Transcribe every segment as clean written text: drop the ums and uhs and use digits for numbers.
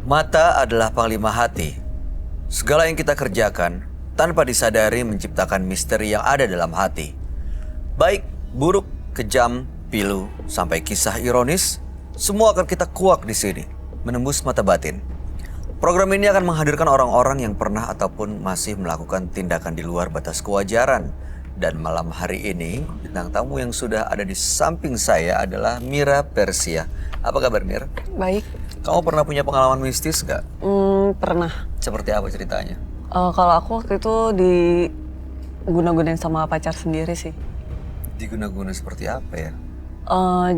Mata adalah panglima hati. Segala yang kita kerjakan tanpa disadari menciptakan misteri yang ada dalam hati. Baik, buruk, kejam, pilu, sampai kisah ironis, semua akan kita kuak di sini, menembus mata batin. Program ini akan menghadirkan orang-orang yang pernah ataupun masih melakukan tindakan di luar batas kewajaran. Dan malam hari ini, bintang tamu yang sudah ada di samping saya adalah Mira Persia. Apa kabar, Mir? Baik. Kamu pernah punya pengalaman mistis nggak? Pernah. Seperti apa ceritanya? Kalau aku waktu itu diguna-gunain sama pacar sendiri sih. Diguna-guna seperti apa ya?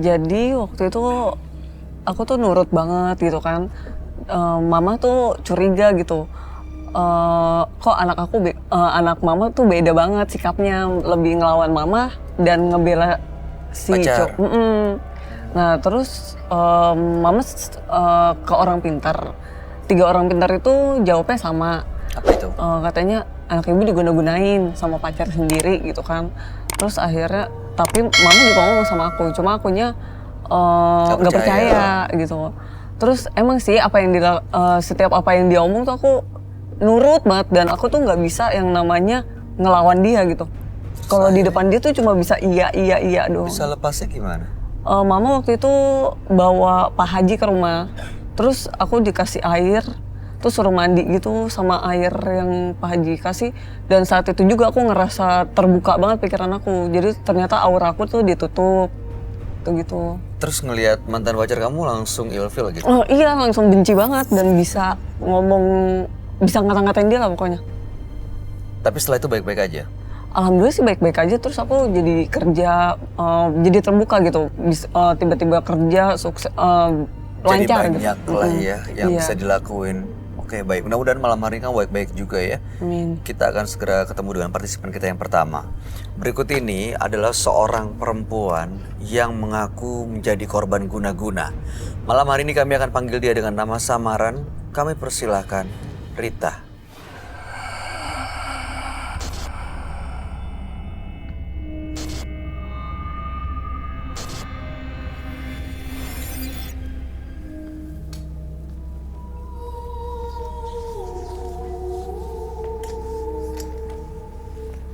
Jadi waktu itu aku tuh nurut banget gitu kan. Mama tuh curiga gitu. Kok anak mama tuh beda banget sikapnya, lebih ngelawan mama dan ngebela si pacar. Nah terus mama ke orang pintar, 3 orang pintar itu jawabnya sama. Apa itu? Katanya anak ibu diguna-gunain sama pacar sendiri gitu kan. Terus akhirnya, tapi mama juga ngomong sama aku, cuma akunya nggak percaya gitu. Terus emang sih setiap apa yang dia omong tuh aku nurut banget, dan aku tuh nggak bisa yang namanya ngelawan dia gitu. Kalau di depan dia tuh cuma bisa iya doang. Bisa lepasnya gimana? Mama waktu itu bawa Pak Haji ke rumah, terus aku dikasih air, terus suruh mandi gitu sama air yang Pak Haji kasih. Dan saat itu juga aku ngerasa terbuka banget pikiran aku, jadi ternyata aura aku tuh ditutup gitu. Terus ngelihat mantan pacar kamu langsung ilfil gitu? Oh iya, langsung benci banget dan bisa ngomong, bisa ngata-ngatain dia lah pokoknya. Tapi setelah itu baik-baik aja? Alhamdulillah sih baik-baik aja, terus aku jadi kerja, jadi terbuka gitu, tiba-tiba kerja, sukses, lancar jadi banyak gitu. lah ya yang Iya. bisa dilakuin. Oke, baik. Mudah-mudahan malam hari kamu baik-baik juga ya. Amin. Kita akan segera ketemu dengan partisipan kita yang pertama. Berikut ini adalah seorang perempuan yang mengaku menjadi korban guna-guna. Malam hari ini kami akan panggil dia dengan nama samaran. Kami persilahkan Rita.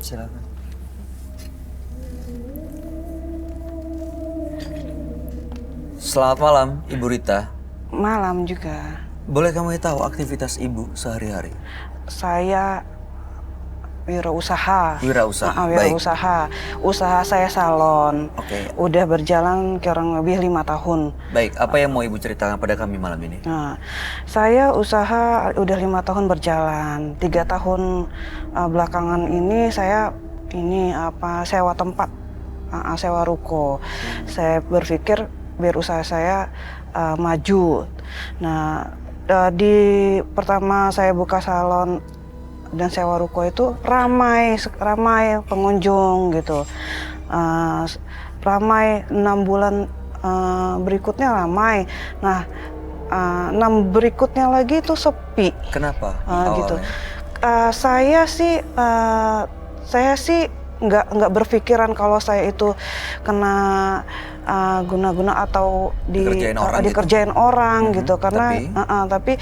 Silakan. Selamat malam, Ibu Rita. Malam juga. Boleh kami tahu aktivitas Ibu sehari-hari? Saya wirausaha. Wirausaha, baik. Wirausaha. Usaha saya salon. Oke. Udah berjalan kurang lebih 5 tahun. Baik, apa yang mau Ibu ceritakan pada kami malam ini? Nah, saya usaha udah 5 tahun berjalan. 3 tahun belakangan ini saya sewa tempat, sewa ruko. Saya berpikir biar usaha saya maju. Nah, di pertama saya buka salon dan sewa ruko itu ramai pengunjung gitu. Ramai 6 bulan berikutnya ramai. Nah, 6 berikutnya lagi itu sepi. Kenapa? Gitu. Saya sih nggak berpikiran kalau saya itu kena guna-guna atau dikerjain orang gitu, karena tapi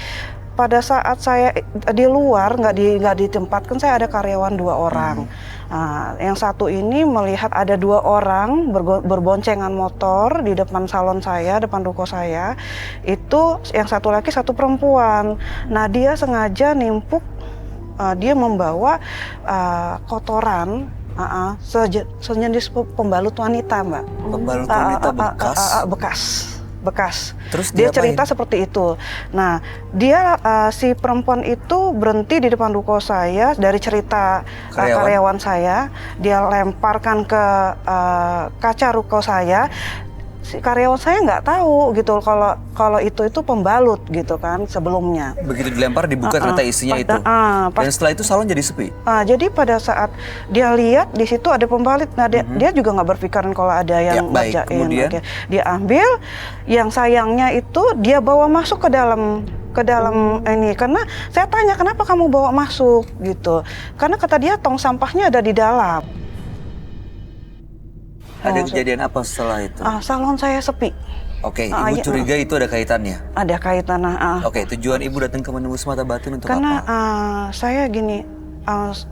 pada saat saya di luar nggak ditempatkan, saya ada karyawan 2 orang. Yang satu ini melihat ada 2 orang berboncengan motor di depan salon saya, depan ruko saya. Itu yang satu laki, satu perempuan. Nah, dia sengaja nimpuk, dia membawa kotoran, sejenis pembalut wanita, Mbak. Pembalut wanita bekas. Terus dia diapain? cerita seperti itu. Nah, dia si perempuan itu berhenti di depan ruko saya, dari cerita karyawan saya, dia lemparkan ke kaca ruko saya. Si karyawan saya nggak tahu gitu kalau itu pembalut gitu kan sebelumnya. Begitu dilempar dibuka ternyata isinya itu. Dan setelah itu salon jadi sepi. Jadi pada saat dia lihat di situ ada pembalut, nah dia juga nggak berpikiran kalau ada yang baik. Kemudian dia ambil. Yang sayangnya itu dia bawa masuk ke dalam ini, karena saya tanya kenapa kamu bawa masuk gitu, karena kata dia tong sampahnya ada di dalam. Ada kejadian apa setelah itu? Salon saya sepi. Oke, ibu curiga itu ada kaitannya? Ada kaitan. Oke, tujuan ibu datang ke menembus mata batin untuk karena, apa? Saya gini,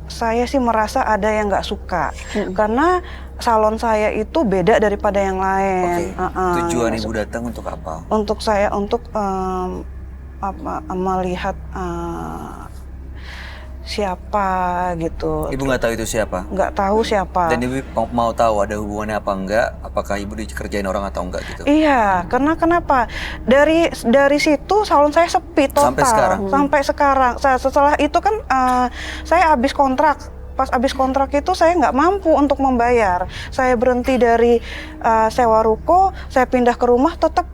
saya sih merasa ada yang nggak suka. Karena salon saya itu beda daripada yang lain. Oke, tujuan ibu datang untuk apa? Untuk saya, untuk melihat siapa gitu. Ibu nggak tahu itu siapa? Nggak tahu siapa. Dan ibu mau tahu ada hubungannya apa enggak? Apakah ibu dikerjain orang atau enggak gitu? Iya, karena kenapa? Dari situ salon saya sepi total. Sampai sekarang? Sampai sekarang. Setelah itu kan saya habis kontrak. Pas habis kontrak itu saya nggak mampu untuk membayar. Saya berhenti dari sewa ruko, saya pindah ke rumah, tetap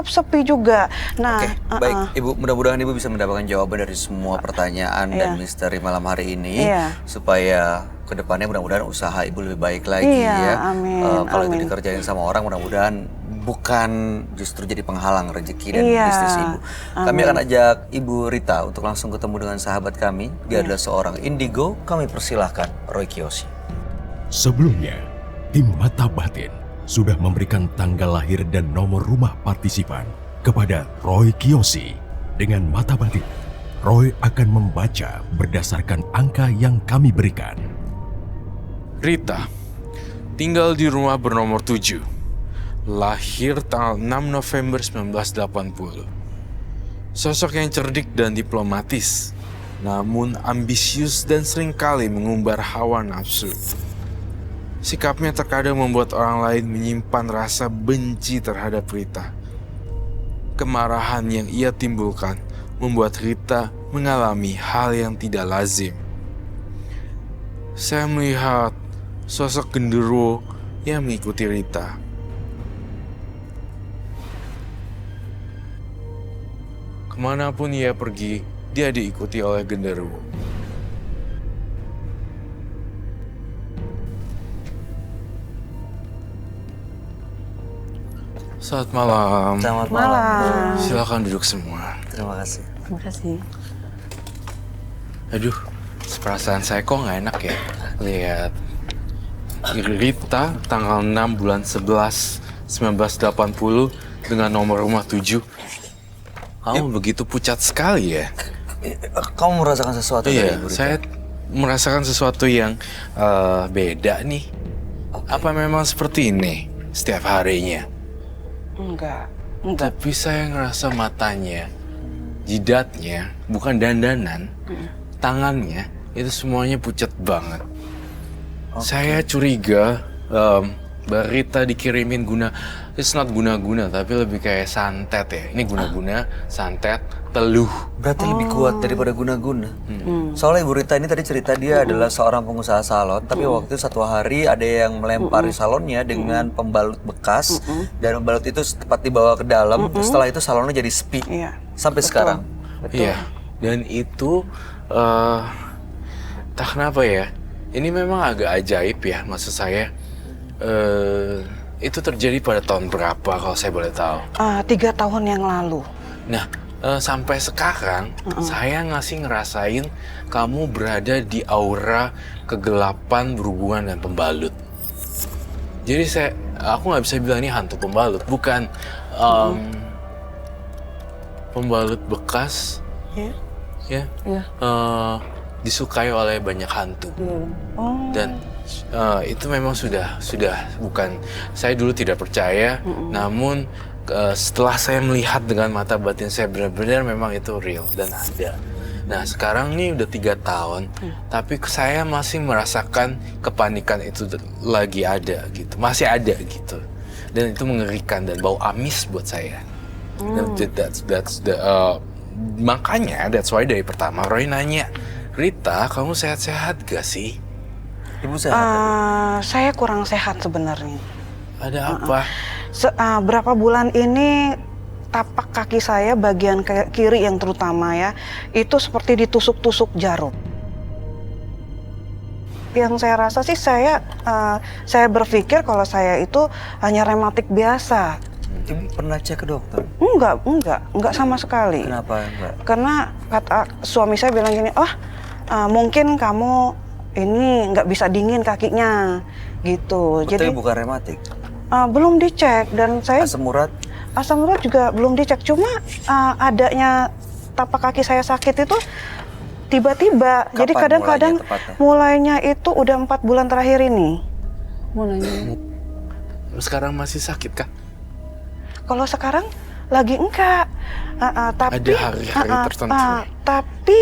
sepi juga. Nah, Oke, baik Ibu, mudah-mudahan Ibu bisa mendapatkan jawaban dari semua pertanyaan dan misteri malam hari ini, supaya kedepannya mudah-mudahan usaha Ibu lebih baik lagi ya. Amin, kalau itu dikerjain sama orang, mudah-mudahan bukan justru jadi penghalang rezeki dan bisnis Ibu. Kami akan ajak Ibu Rita untuk langsung ketemu dengan sahabat kami. Dia adalah seorang indigo. Kami persilahkan Roy Kiyoshi. Sebelumnya, tim Mata Batin sudah memberikan tanggal lahir dan nomor rumah partisipan kepada Roy Kiyoshi. Dengan Mata Batin, Roy akan membaca berdasarkan angka yang kami berikan. Rita, tinggal di rumah bernomor 7. Lahir tanggal 6 November 1980. Sosok yang cerdik dan diplomatis, namun ambisius dan seringkali mengumbar hawa nafsu. Sikapnya terkadang membuat orang lain menyimpan rasa benci terhadap Rita. Kemarahan yang ia timbulkan membuat Rita mengalami hal yang tidak lazim. Saya melihat sosok genderuwo yang mengikuti Rita. Kemanapun ia pergi, dia diikuti oleh genderuwo. Selamat malam. Selamat malam. Silakan duduk semua. Terima kasih. Terima kasih. Aduh, perasaan saya kok nggak enak ya. Lihat Rita tanggal 6 bulan 11 1980 dengan nomor rumah 7. Kamu begitu pucat sekali ya. Kamu merasakan sesuatu dari Iya, Ibu Rita? saya merasakan sesuatu yang beda nih. Apa memang seperti ini setiap harinya? enggak. Tapi saya ngerasa matanya, jidatnya, bukan dandanan, tangannya, itu semuanya pucat banget. Saya curiga Mbak Rita dikirimin it's not guna-guna, tapi lebih kayak santet ya. Ini guna-guna, santet, teluh. Berarti lebih kuat daripada guna-guna. Soalnya Ibu Rita ini tadi cerita dia adalah seorang pengusaha salon, tapi waktu itu satu hari ada yang melempari salonnya dengan pembalut bekas, dan pembalut itu tepat dibawa ke dalam. Setelah itu salonnya jadi sepi sampai sekarang. Iya, dan itu tak kenapa ya. Ini memang agak ajaib ya, maksud saya. Itu terjadi pada tahun berapa kalau saya boleh tahu? 3 tahun yang lalu. Nah, sampai sekarang saya ngasih ngerasain kamu berada di aura kegelapan berhubungan dengan pembalut. Jadi aku nggak bisa bilang ini hantu pembalut, bukan pembalut bekas, ya, disukai oleh banyak hantu. Dan itu memang sudah bukan, saya dulu tidak percaya, namun setelah saya melihat dengan mata batin saya benar-benar memang itu real dan ada. Nah sekarang nih udah 3 tahun, tapi saya masih merasakan kepanikan itu lagi ada gitu, masih ada gitu, dan itu mengerikan dan bau amis buat saya. Makanya that's why dari pertama Roy nanya, Rita kamu sehat-sehat gak sih? Ibu sehat? Saya kurang sehat sebenarnya. Ada apa? Berapa bulan ini tapak kaki saya bagian kiri yang terutama ya, itu seperti ditusuk-tusuk jarum. Yang saya rasa sih saya berpikir kalau saya itu hanya rematik biasa. Ibu pernah cek ke dokter? Enggak sama sekali. Kenapa enggak? Karena kata suami saya bilang gini, mungkin kamu ini nggak bisa dingin kakinya gitu. Betul, Jadi bukan rematik? Belum dicek dan saya asam urat juga belum dicek. Cuma adanya tapak kaki saya sakit itu tiba-tiba. Jadi kadang-kadang mulainya itu udah 4 bulan terakhir ini. Mulainya. Sekarang masih sakit kah? Kalau sekarang lagi enggak. Tapi ada hari-hari tertentu. Tapi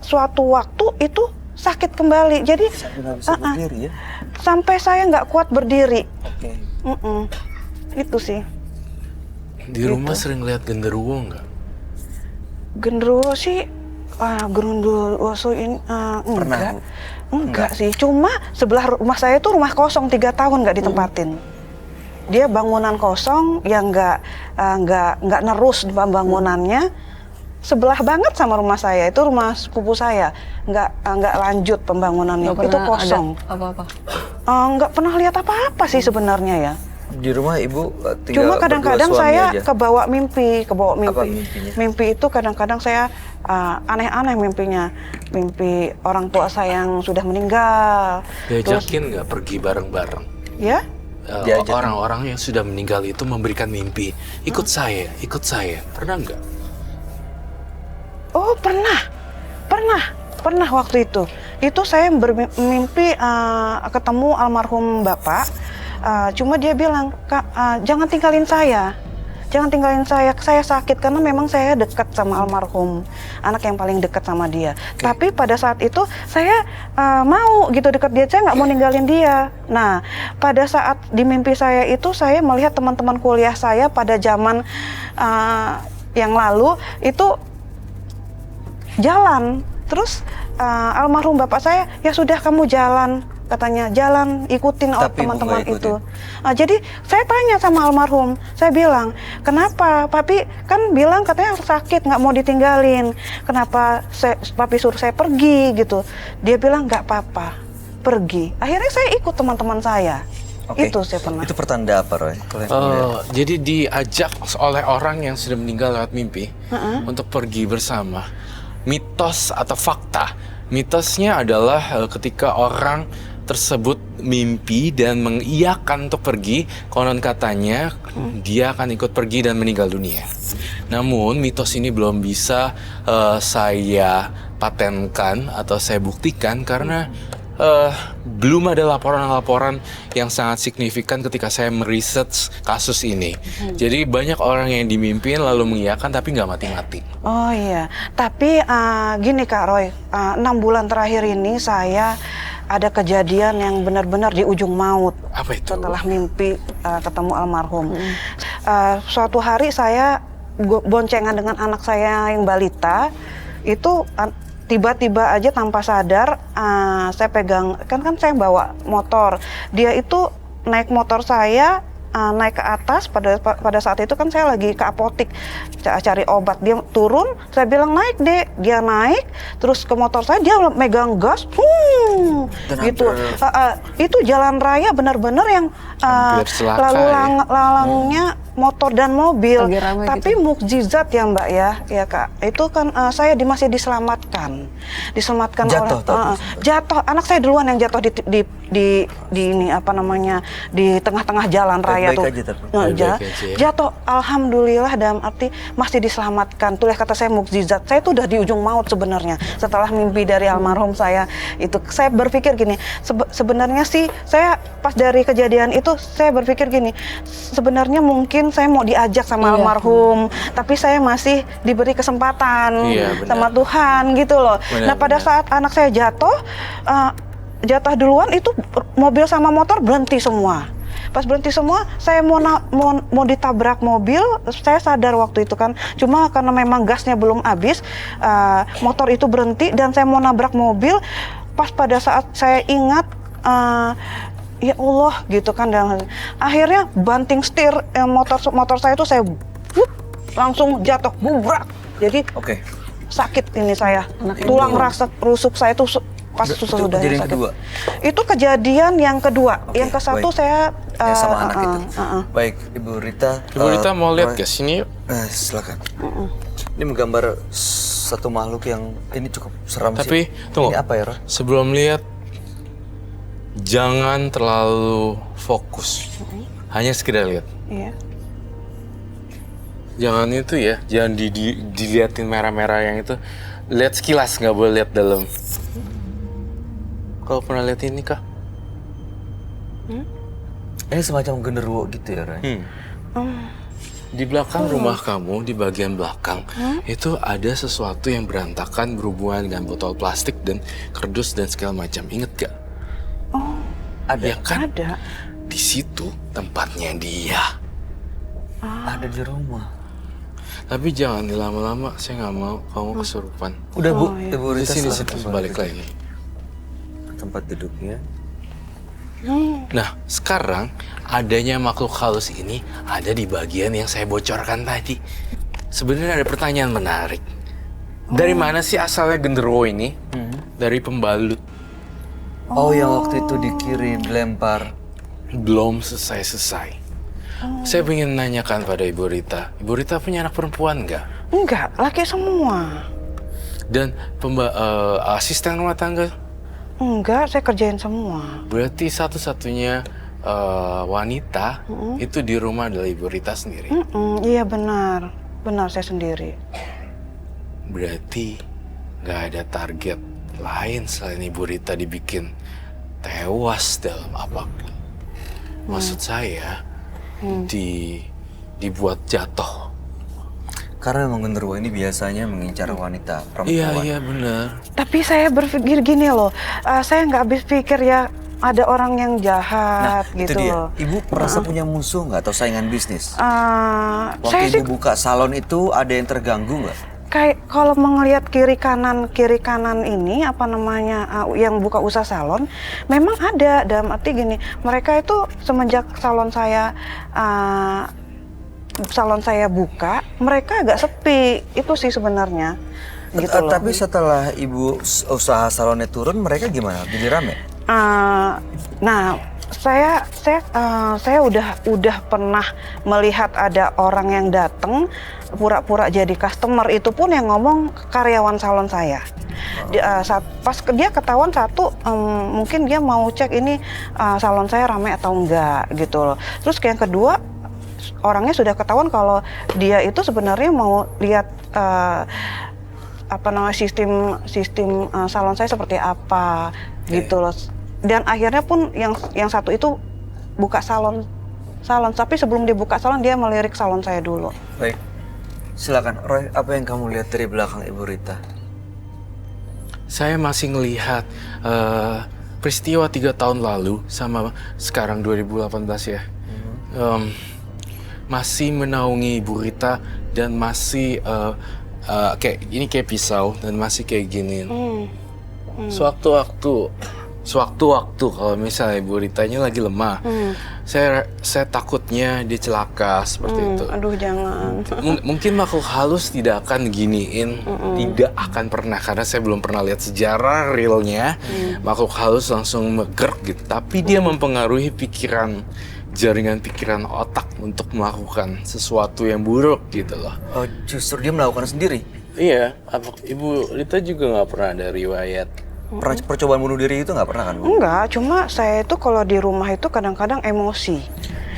suatu waktu itu sakit kembali. Jadi nggak bisa berdiri ya? Sampai saya nggak kuat berdiri. Oke. Itu sih. Di rumah sering lihat genderuwo nggak? Genderuwo sih, genderuwo ini enggak sih. Cuma sebelah rumah saya itu rumah kosong 3 tahun nggak ditempatin. Dia bangunan kosong yang nggak nerus bangunannya. Sebelah banget sama rumah saya, itu rumah sepupu saya, nggak lanjut pembangunannya, itu kosong. Apa-apa? Nggak pernah lihat apa-apa sih sebenarnya ya. Di rumah ibu tinggal cuma kadang-kadang saya aja. kebawa mimpi. Apa mimpinya? Mimpi itu kadang-kadang saya aneh-aneh mimpinya, mimpi orang tua saya yang sudah meninggal. Diajakin nggak pergi bareng-bareng? Ya? Orang-orang yang sudah meninggal itu memberikan mimpi, ikut saya, pernah nggak? Oh pernah waktu itu. Itu saya bermimpi ketemu almarhum bapak. Cuma dia bilang, Kak, jangan tinggalin saya. Saya sakit karena memang saya dekat sama almarhum, anak yang paling dekat sama dia. Tapi pada saat itu saya mau gitu dekat dia, saya nggak mau ninggalin dia. Nah, pada saat di mimpi saya itu saya melihat teman-teman kuliah saya pada zaman yang lalu itu jalan. Terus almarhum bapak saya, ya sudah kamu jalan. Katanya jalan, ikutin teman-teman itu. Jadi saya tanya sama almarhum, saya bilang, kenapa papi kan bilang katanya sakit, nggak mau ditinggalin, kenapa papi suruh saya pergi gitu. Dia bilang nggak apa-apa, pergi. Akhirnya saya ikut teman-teman saya. Itu saya pernah. Itu pertanda apa, Roy? Jadi diajak oleh orang yang sudah meninggal lewat mimpi untuk pergi bersama. Mitos atau fakta? Mitosnya adalah ketika orang tersebut mimpi dan mengiyakan untuk pergi, konon katanya dia akan ikut pergi dan meninggal dunia. Namun mitos ini belum bisa saya patenkan atau saya buktikan karena belum ada laporan-laporan yang sangat signifikan ketika saya meriset kasus ini. Jadi banyak orang yang dimimpin lalu mengiyakan tapi nggak mati-mati. Oh iya, tapi gini Kak Roy, 6 bulan terakhir ini saya ada kejadian yang benar-benar di ujung maut. Apa itu? Setelah mimpi ketemu almarhum. Suatu hari saya boncengan dengan anak saya yang balita, itu tiba-tiba aja tanpa sadar saya pegang, kan saya bawa motor. Dia itu naik motor saya, naik ke atas. Pada saat itu kan saya lagi ke apotik cari obat. Dia turun, saya bilang naik deh. Dia naik, terus ke motor saya, dia megang gas, gitu. Itu jalan raya benar-benar yang lalu lalangnya motor dan mobil. Tapi gitu. Mukjizat ya Mbak ya Kak. Itu kan saya masih diselamatkan jatuh, oleh jatuh. Anak saya duluan yang jatuh di ini apa namanya, di tengah-tengah jalan raya tuh. Jatuh. Alhamdulillah, dalam arti masih diselamatkan. Tulis kata saya mukjizat. Saya tuh udah di ujung maut sebenarnya. Setelah mimpi dari almarhum saya itu, saya berpikir gini, sebenarnya sih saya pas dari kejadian itu saya berpikir gini, sebenarnya mungkin saya mau diajak sama almarhum, tapi saya masih diberi kesempatan sama Tuhan gitu loh. Nah pada saat anak saya jatuh duluan, itu mobil sama motor berhenti semua. Pas berhenti semua, saya mau ditabrak mobil. Saya sadar waktu itu kan, cuma karena memang gasnya belum habis, motor itu berhenti dan saya mau nabrak mobil. Pas pada saat saya ingat, ya Allah gitu kan, dan akhirnya banting setir motor saya itu saya langsung jatuh bubrak. Jadi sakit ini saya, tulang rusuk saya itu pas itu sudah sakit. Kedua. Itu kejadian yang kedua. Yang ke satu saya sama anak itu. Baik, Ibu Rita. Ibu Rita mau lihat ke sini yuk. Silakan. Ini menggambar satu makhluk yang ini cukup seram sih. Tapi tunggu. Ini apa ya, Roy? Sebelum lihat, jangan terlalu fokus. hanya sekedar lihat. Iya. Jangan itu ya, jangan diliatin merah-merah yang itu. Lihat sekilas, nggak boleh lihat dalam. Kalau pernah lihat ini kah? Ini semacam genderuwo gitu ya, Ray? Di belakang rumah kamu, di bagian belakang, itu ada sesuatu yang berantakan berhubungan dengan botol plastik dan kardus dan segala macam. Ingat gak? Oh, Ya kan? ada. Di situ tempatnya dia. Ada di rumah. Tapi jangan lama-lama, saya nggak mau kamu kesurupan. Udah Bu, iya. Ibu Di Rita sini silahkan balik lagi. ke tempat duduknya. Nah, sekarang adanya makhluk halus ini ada di bagian yang saya bocorkan tadi. Sebenarnya ada pertanyaan menarik. Dari mana sih asalnya genderuwo ini? Dari pembalut. Oh, yang waktu itu dikirim, dilempar. Belum selesai-selesai. Saya ingin nanyakan pada Ibu Rita. Ibu Rita punya anak perempuan nggak? Enggak, laki semua. Dan asisten rumah tangga? Enggak, saya kerjain semua. Berarti satu-satunya wanita itu di rumah adalah Ibu Rita sendiri. Iya benar, benar saya sendiri. Berarti nggak ada target lain selain Ibu Rita dibikin tewas dalam apapun. Maksud saya dibuat jatuh. Karena memang genderuwo ini biasanya mengincar wanita, perempuan. Iya benar. Tapi saya berpikir gini loh, saya nggak habis pikir ya ada orang yang jahat Itu gitu dia. loh. Ibu merasa punya musuh nggak atau saingan bisnis? Saya Waktu sih Ibu buka salon itu ada yang terganggu nggak? kayak kalau melihat kiri kanan ini apa namanya yang buka usaha salon, memang ada dalam arti gini, mereka itu semenjak salon saya buka, mereka agak sepi itu sih sebenarnya. Gitu loh. Tapi setelah Ibu usaha salonnya turun, mereka gimana? Jadi rame? Nah, saya udah pernah melihat ada orang yang datang pura-pura jadi customer, itu pun yang ngomong karyawan salon saya. Pas dia ketahuan satu, mungkin dia mau cek ini salon saya ramai atau enggak gitu loh. Terus yang kedua, orangnya sudah ketahuan kalau dia itu sebenarnya mau lihat sistem salon saya seperti apa gitu loh. Dan akhirnya pun yang satu itu buka salon, tapi sebelum dibuka salon dia melirik salon saya dulu. Baik, silakan Roy, apa yang kamu lihat dari belakang Ibu Rita? Saya masih ngelihat peristiwa 3 tahun lalu sama sekarang 2018 ya. Masih menaungi Ibu Rita dan masih kayak pisau dan masih kayak gini. Sewaktu-waktu kalau misalnya Ibu Ritanya lagi lemah, saya takutnya dia celaka seperti itu. Aduh jangan. Mungkin makhluk halus tidak akan giniin, tidak akan pernah, karena saya belum pernah lihat sejarah realnya makhluk halus langsung megerk gitu. Tapi dia mempengaruhi jaringan pikiran otak untuk melakukan sesuatu yang buruk gitu loh. Oh, justru dia melakukan sendiri? Iya, Ibu Rita juga nggak pernah ada riwayat. Percobaan bunuh diri itu nggak pernah kan, Bu? Enggak, cuma saya itu kalau di rumah itu kadang-kadang emosi.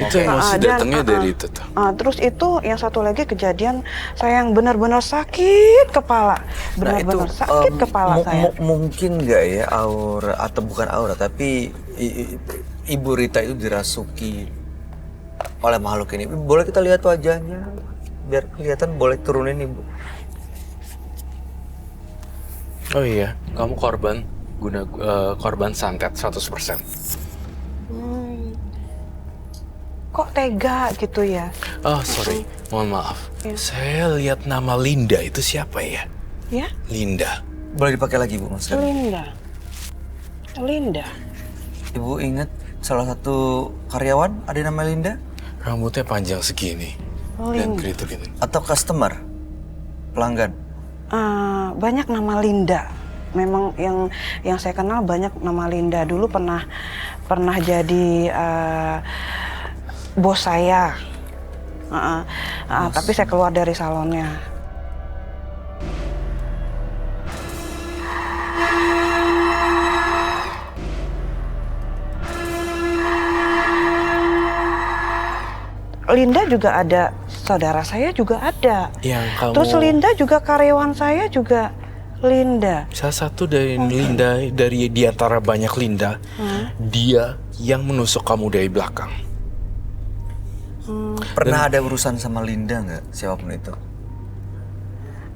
Itu emosi datangnya dari itu tuh. Terus itu yang satu lagi kejadian saya yang benar-benar sakit kepala, benar-benar sakit kepala saya. Mungkin nggak ya aura, atau bukan aura, tapi Ibu Rita itu dirasuki oleh makhluk ini. Boleh kita lihat wajahnya biar kelihatan, boleh turunin Ibu. Oh iya, kamu korban santet 100%. Kok tega gitu ya? Oh sorry, mohon maaf. Saya lihat nama Linda, itu siapa ya? Ya? Linda. Boleh dipakai lagi Bu, Mas? Linda. Ibu ingat salah satu karyawan ada nama Linda? Rambutnya panjang segini dan keriting ini. Atau customer? Pelanggan? Banyak nama Linda. Memang yang saya kenal banyak nama Linda. Dulu pernah jadi bos saya. Tapi saya keluar dari salonnya. Linda juga ada, saudara saya juga ada. Yang kamu... Terus Linda juga karyawan saya juga Linda. Salah satu dari Linda, dari di antara banyak Linda, dia yang menusuk kamu dari belakang. Pernah ada urusan sama Linda nggak? Siapapun itu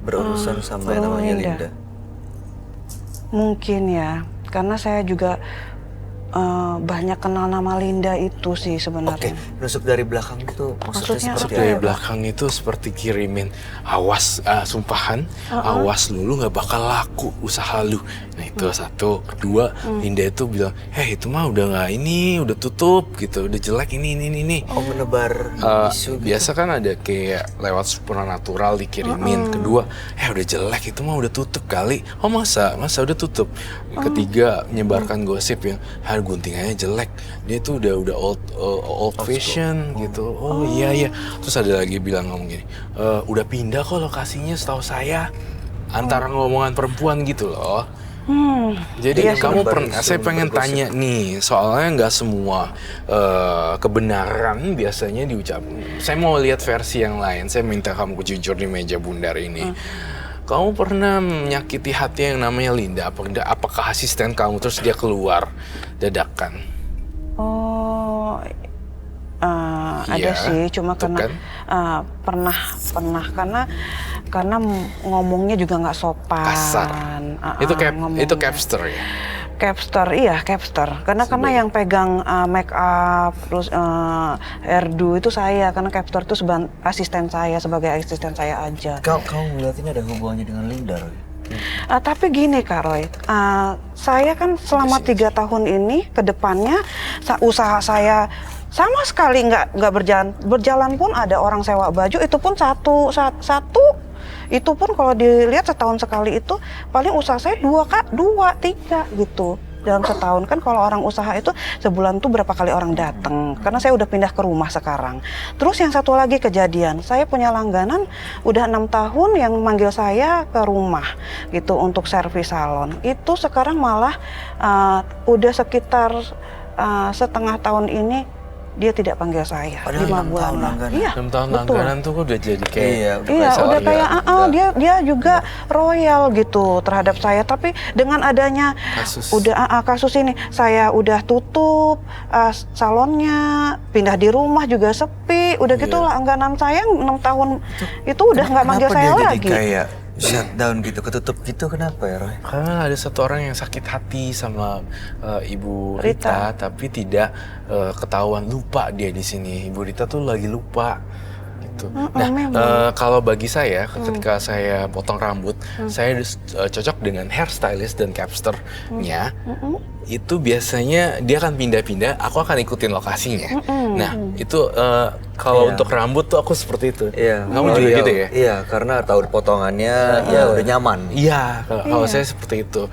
berurusan sama yang namanya Linda. Mungkin ya, karena saya juga banyak kenal nama Linda itu sih sebenarnya. Oke, nusuk dari belakang itu maksudnya Nusuk seperti dari apa? belakang itu seperti kirimin awas, sumpahan, awas lu nggak bakal laku usaha lu. Nah itu satu. Kedua, Linda itu bilang, itu mah udah nggak ini, udah tutup gitu, udah jelek ini. Oh, menebar isu gitu. Biasa kan ada kayak lewat supernatural dikirimin. Kedua, udah jelek itu mah udah tutup kali. Oh masa udah tutup. Ketiga, menyebarkan gosip yang guntingannya jelek. Dia tuh udah old fashion gitu. Oh iya. Terus ada lagi bilang ngomong gini, udah pindah kok lokasinya setahu saya. Antara ngomongan perempuan gitu loh. Jadi kamu pernah, saya pengen tanya nih, soalnya nggak semua kebenaran biasanya diucapkan. Saya mau lihat versi yang lain. Saya minta kamu jujur di meja bundar ini. Kamu pernah menyakiti hati yang namanya Linda? Apakah asisten kamu terus dia keluar dadakan? Oh, ada Iya, sih, cuma tuh karena pernah karena ngomongnya juga nggak sopan. Kasar. Itu capster ya? Capster. Karena yang pegang make up terus hairdo itu saya, karena capster itu asisten saya, sebagai asisten saya aja. Kamu melihat ini ada hubungannya dengan Linda, Roy? Tapi gini Kak Roy, saya kan selama 3 tahun ini ke depannya usaha saya sama sekali nggak berjalan pun ada orang sewa baju, itu pun satu itu pun kalau dilihat setahun sekali itu paling usaha saya 2, 3 gitu dalam setahun. Kan kalau orang usaha itu sebulan tuh berapa kali orang datang, karena saya udah pindah ke rumah sekarang. Terus yang satu lagi kejadian, saya punya langganan udah 6 tahun yang manggil saya ke rumah gitu untuk servis salon. Itu sekarang malah udah sekitar setengah tahun ini dia tidak panggil saya. Padahal 5 bulan langganan. Iya, 6 tahun betul. langganan tuh udah jadi kayak... Iya, udah kayak dia juga royal gitu terhadap saya. Tapi dengan adanya kasus ini, saya udah tutup salonnya, pindah di rumah juga sepi. Udah gitu langganan saya 6 tahun itu udah nggak manggil saya lagi. Kenapa dia jadi kayak shutdown gitu, ketutup gitu, kenapa ya, Roy? Karena ada satu orang yang sakit hati sama Ibu Rita, tapi tidak ketahuan, lupa dia di sini. Ibu Rita tuh lagi lupa gitu. Kalau bagi saya, ketika saya potong rambut, saya cocok dengan hairstylist dan capsternya. Itu biasanya dia akan pindah-pindah, aku akan ikutin lokasinya. Nah, itu kalau untuk rambut tuh aku seperti itu. Kamu juga gitu ya? Iya, karena tahu potongannya udah nyaman. Iya, kalau saya seperti itu.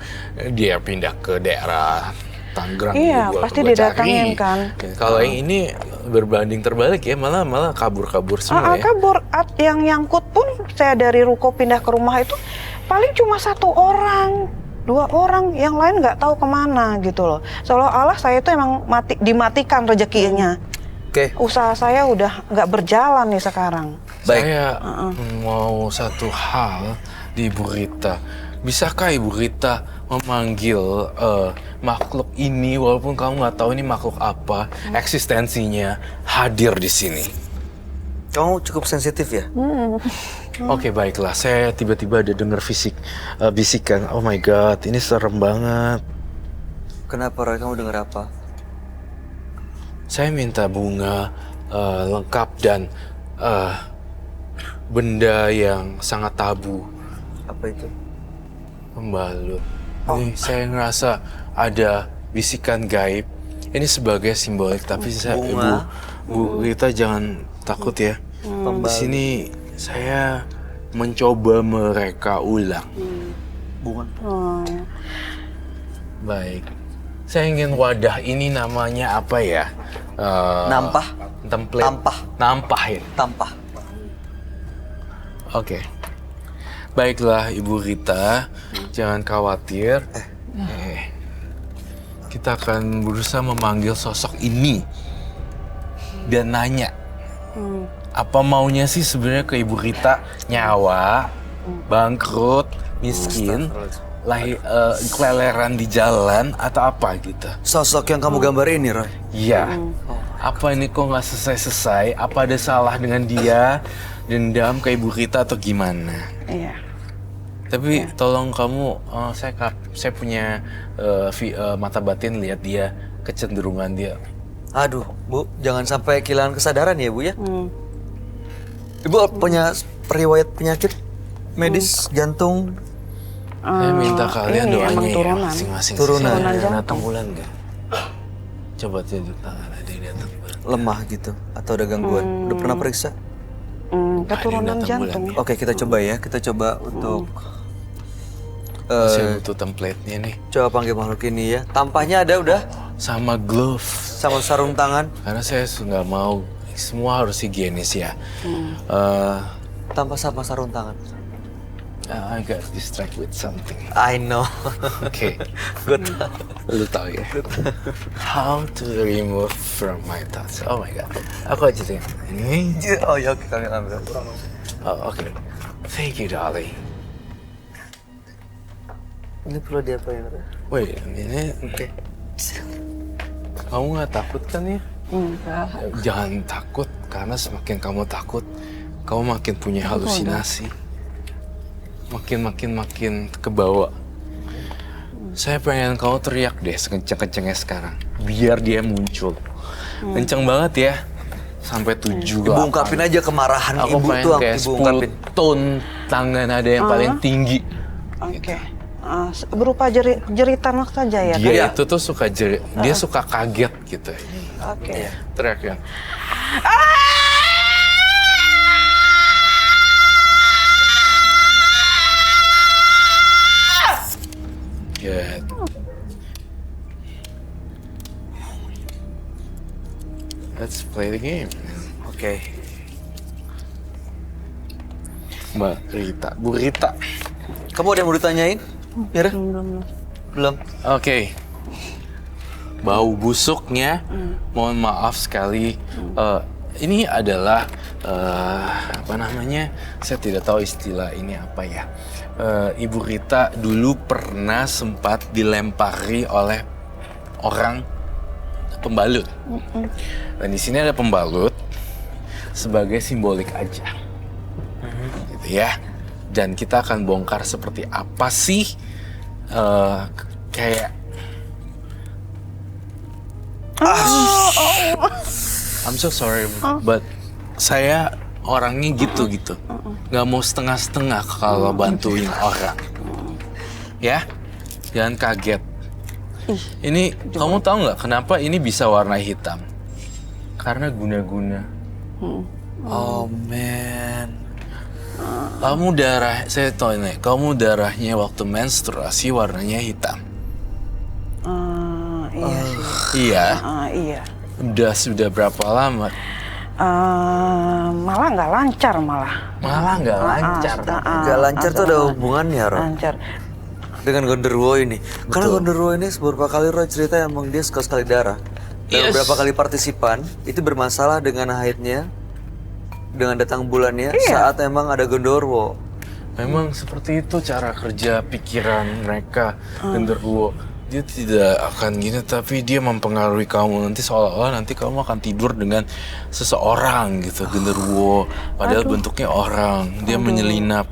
Dia pindah ke daerah Tangerang. Iya, pasti didatengin kan. Kalau yang ini berbanding terbalik ya, malah kabur-kabur semua ya. Kabur. Yang nyangkut pun saya dari ruko pindah ke rumah itu paling cuma 1 orang. 2 orang, yang lain nggak tahu kemana gitu loh. Seolah-olah saya itu emang dimatikan rezekinya. Usaha saya udah nggak berjalan nih sekarang. Saya mau satu hal di Ibu Rita. Bisakah Ibu Rita memanggil makhluk ini, walaupun kamu nggak tahu ini makhluk apa, eksistensinya hadir di sini? Kamu cukup sensitif ya? Oke, baiklah. Saya tiba-tiba ada dengar bisikan. Oh my god, ini serem banget. Kenapa, Roy? Kamu dengar apa? Saya minta bunga lengkap dan benda yang sangat tabu. Apa itu? Pembalut. Ini saya ngerasa ada bisikan gaib. Ini sebagai simbolik, tapi Bu Rita jangan takut ya. Di sini saya mencoba mereka ulang. Baik. Saya ingin wadah ini namanya apa ya? Nampah. Template. Nampah ya. Tampah. Oke. Baiklah Ibu Rita, jangan khawatir. Kita akan berusaha memanggil sosok ini dan nanya Apa maunya sih sebenarnya ke Ibu Rita? Nyawa, bangkrut, miskin, keleleran di jalan atau apa gitu? Sosok yang kamu gambar ini, Roy? Iya. Apa ini kok nggak selesai-selesai? Apa ada salah dengan dia? Dendam ke Ibu Rita atau gimana? Iya. Tapi tolong kamu, saya punya mata batin lihat dia, kecenderungan dia. Aduh, Bu, jangan sampai kehilangan kesadaran ya, Bu ya. Ibu punya riwayat penyakit medis jantung? Saya minta kalian ini doanya emang ya, turunan. masing-masing. Turunan. Datang bulan nggak? Coba tunjuk tangan, ada yang datang bulan. Lemah gitu atau ada gangguan? Udah pernah periksa? Keturunan jantung. Oke, kita coba ya. Kita coba untuk Saya butuh template-nya nih. coba panggil makhluk ini ya. Tampahnya ada udah Sama glove. sama sarung tangan. Karena saya nggak mau, semua harus higienis ya. Tanpa sama sarung tangan. I got distracted with something. I know. Oke. Good. Lu tahu ya? How to remove from my thoughts. Oh my god. Aku aja deh. Ini. Oh ya, oke, kami ambil. Oh, oke. Thank you, darling. Ini perlu diapain? Wait, ini. Oke. Kamu nggak takut kan ya? Enggak. Jangan takut, karena semakin kamu takut, kamu makin punya halusinasi. Makin kebawa. Saya pengen kamu teriak deh sekenceng-kencengnya sekarang. Biar dia muncul. Kenceng banget ya. Sampai 7, Ibu ungkapin aja kemarahan Aku ibu pengen tuh, kayak ibu 10 ungkapin. ton tangan ada yang paling tinggi. Oke. Berupa jeritan saja ya? Dia itu tuh suka dia suka kaget gitu. Oke. Teriak ya. Good. Let's play the game. Oke. Mbak Rita, Bu Rita. Kamu ada yang mau ditanyain? Mira? Belum. Oke. Bau busuknya, mohon maaf sekali. Ini adalah apa namanya? Saya tidak tahu istilah ini apa ya. Ibu Rita dulu pernah sempat dilempari oleh orang pembalut. Dan di sini ada pembalut sebagai simbolik aja, gitu ya. Dan kita akan bongkar seperti apa sih kayak. I'm so sorry, but saya orangnya gitu. Nggak mau setengah-setengah kalau bantuin orang. Ya, jangan kaget. Ini kamu tahu nggak kenapa ini bisa warna hitam? Karena guna-guna. Oh man. Saya tahu nih, kamu darahnya waktu menstruasi warnanya hitam. Iya sih. Iya. Iya. Sudah berapa lama? Malah nggak lancar malah. Malah nggak lancar. Gak lancar tuh ada hubungannya, Roy, Lancar. dengan Gondorwo ini. Karena Gondorwo ini beberapa kali Roy cerita emang dia suka sekali darah. Dan beberapa kali partisipan itu bermasalah dengan haidnya, dengan datang bulannya saat emang ada Gondorwo. Memang seperti itu cara kerja pikiran mereka, Genderuwo. Dia tidak akan gini, tapi dia mempengaruhi kamu. Nanti seolah-olah nanti kamu akan tidur dengan seseorang gitu, Genderuwo. Padahal bentuknya orang, dia menyelinap.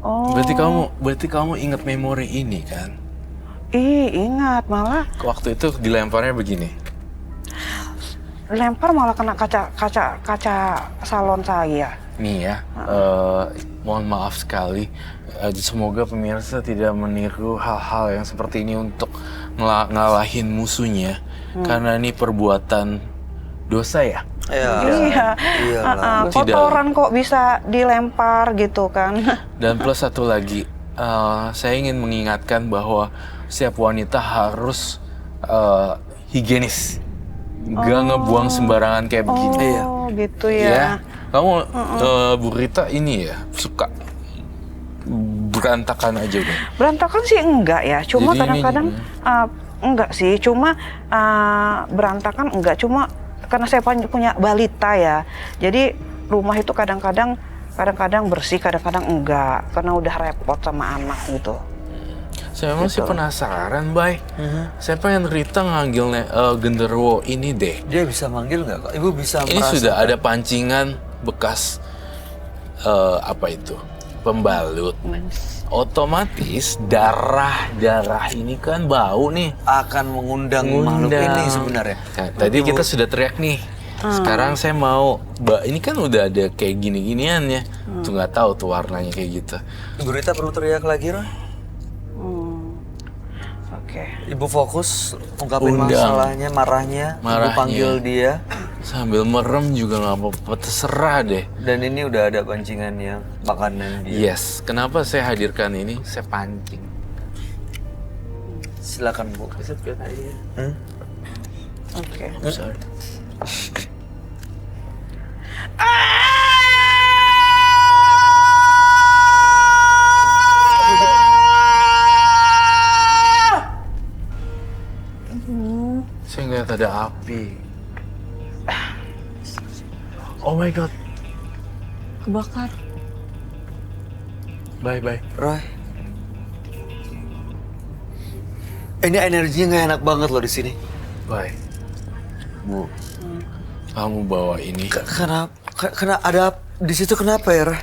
Berarti kamu ingat memori ini kan? Ingat malah. Waktu itu dilemparnya begini. Lempar malah kena kaca salon saya. Nih ya, mohon maaf sekali. Semoga pemirsa tidak meniru hal-hal yang seperti ini untuk ngalahin musuhnya. Karena ini perbuatan dosa ya. Iya. Kotoran kok bisa dilempar gitu kan. Dan plus satu lagi, saya ingin mengingatkan bahwa setiap wanita harus higienis. Gak ngebuang sembarangan kayak begini. Oh gitu ya. Kamu Bu Rita ini ya suka berantakan aja deh. Berantakan sih enggak ya, cuma Jadi kadang-kadang enggak sih, cuma berantakan enggak, cuma karena saya punya balita ya, jadi rumah itu kadang-kadang bersih, kadang-kadang enggak, karena udah repot sama anak gitu. Saya emang sih penasaran, Bay. Saya pengen Rita nganggil genderuwo ini deh. Dia bisa manggil nggak kok? Ibu bisa Ini merasakan. sudah ada pancingan bekas apa itu? Pembalut. Otomatis darah ini kan bau nih. Akan mengundang makhluk ini sebenarnya. Nah, tadi kita sudah teriak nih. Sekarang saya mau, ini kan udah ada kayak gini-ginian ya. Tuh nggak tahu tuh warnanya kayak gitu. Ibu Rita perlu teriak lagi, Roy? Oke. Ibu fokus ungkapin Undang. masalahnya, marahnya. Ibu Marahnya. panggil dia. Sambil merem juga nggak apa-apa, terserah deh. Dan ini udah ada pancingannya, makanan dia. Yes, kenapa saya hadirkan ini? Saya pancing. Silakan Bu. Oke. Sorry. Saya ngeliat ada api. Oh my god. Kebakar. Bye. Roy. Ini energinya nggak enak banget loh di sini. Bye. Bu. Kamu bawa ini. Kena ada di situ kenapa ya, Roy?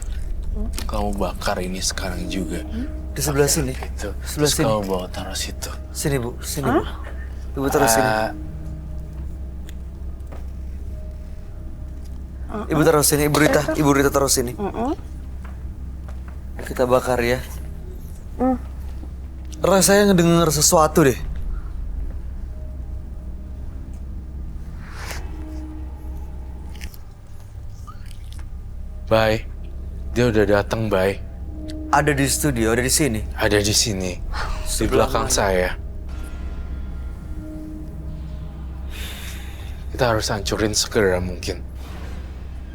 Kamu bakar ini sekarang juga. Di sebelah sini. Itu. Sebelah Terus sini. kamu bawa taruh situ. Sini Bu, sini Bu. Ibu taruh sini. Ibu taruh sini, Ibu Rita taruh sini. Kita bakar ya. Roy, saya ngedenger sesuatu deh. Bye. Dia udah datang, Bye. Ada di studio, ada di sini. Ada di sini. Di belakang saya. Kita harus hancurin segera mungkin.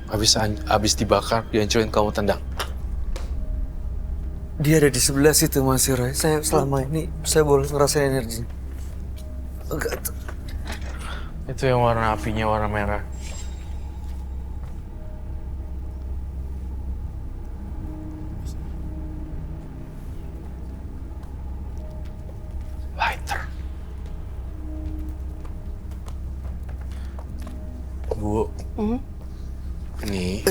Habis dibakar, dihancurin, kamu tendang. Dia ada di sebelah situ masih, Roy. Saya selama ini, saya boleh ngerasain energi. Enggak. Itu yang warna apinya warna merah. Lighter. Bu. Ini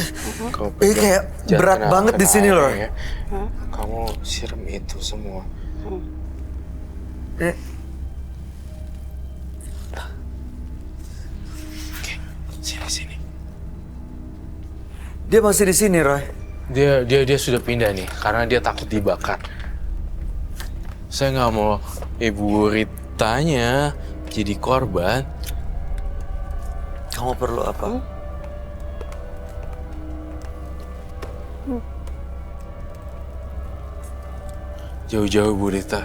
kamu Ini kayak jangan berat kena- banget di kena sini air loh. ya. Kamu siram itu semua. Eh, Oke, sini. dia masih di sini, Roy. Dia sudah pindah nih karena dia takut dibakar. Saya nggak mau Ibu Ritanya jadi korban. Kamu perlu apa? Jauh-jauh Bu Rita.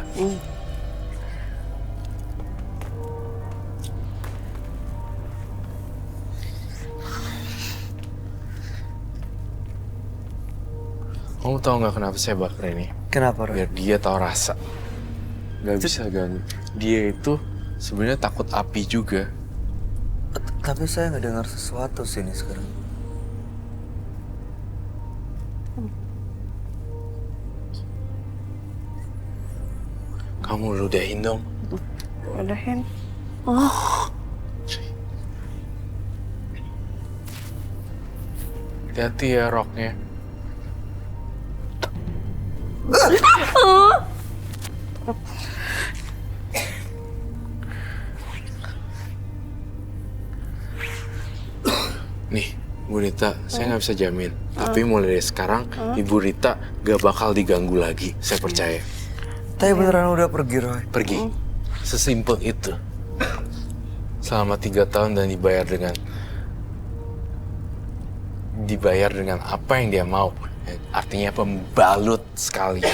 Kamu tahu nggak kenapa saya bakar ini? Kenapa, Roy? Biar dia tahu rasa. Nggak bisa ganggu. Dia itu sebenarnya takut api juga. Tapi saya nggak dengar sesuatu sini sekarang. Kamu ludahin dong. Udahin. Hati-hati ya roknya. Nih, Bu Rita, saya nggak bisa jamin. Tapi mulai dari sekarang, Ibu Rita gak bakal diganggu lagi. Saya percaya. Tapi beneran udah pergi, Roy. Pergi. Sesimpel itu. Selama 3 tahun dan dibayar dengan apa yang dia mau. Artinya pembalut sekali.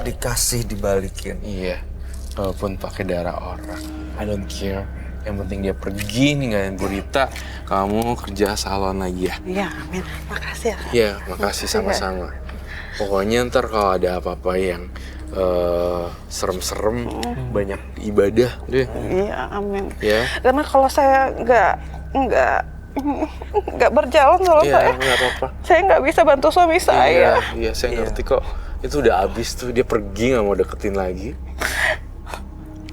Dikasih, dibalikin. Iya. Walaupun pakai darah orang. I don't care. Yang penting dia pergi ninggalin Bu Rita. Kamu kerja salon lagi ya. Iya, amin. Makasih ya. Iya, makasih sama-sama. Pokoknya ntar kalau ada apa-apa yang serem-serem, banyak ibadah deh. Iya, amin. Ya. Karena kalau saya nggak berjalan kalau saya. Iya, nggak apa-apa. Saya nggak bisa bantu suami saya. Iya, saya ngerti kok. Itu udah habis tuh, dia pergi nggak mau deketin lagi.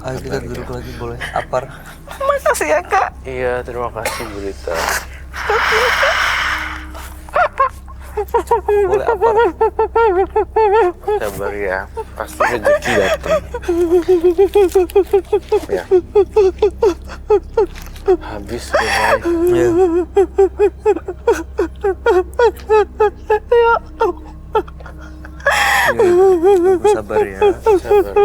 Ayo kita duduk lagi boleh? Apar. Makasih ya Kak. Iya, terima kasih Bu Rita. Boleh apar. Sabar ya, pasti rezeki datang. Ya. Habis udah baik. Iya. Iya, sabar ya. Sabar ya.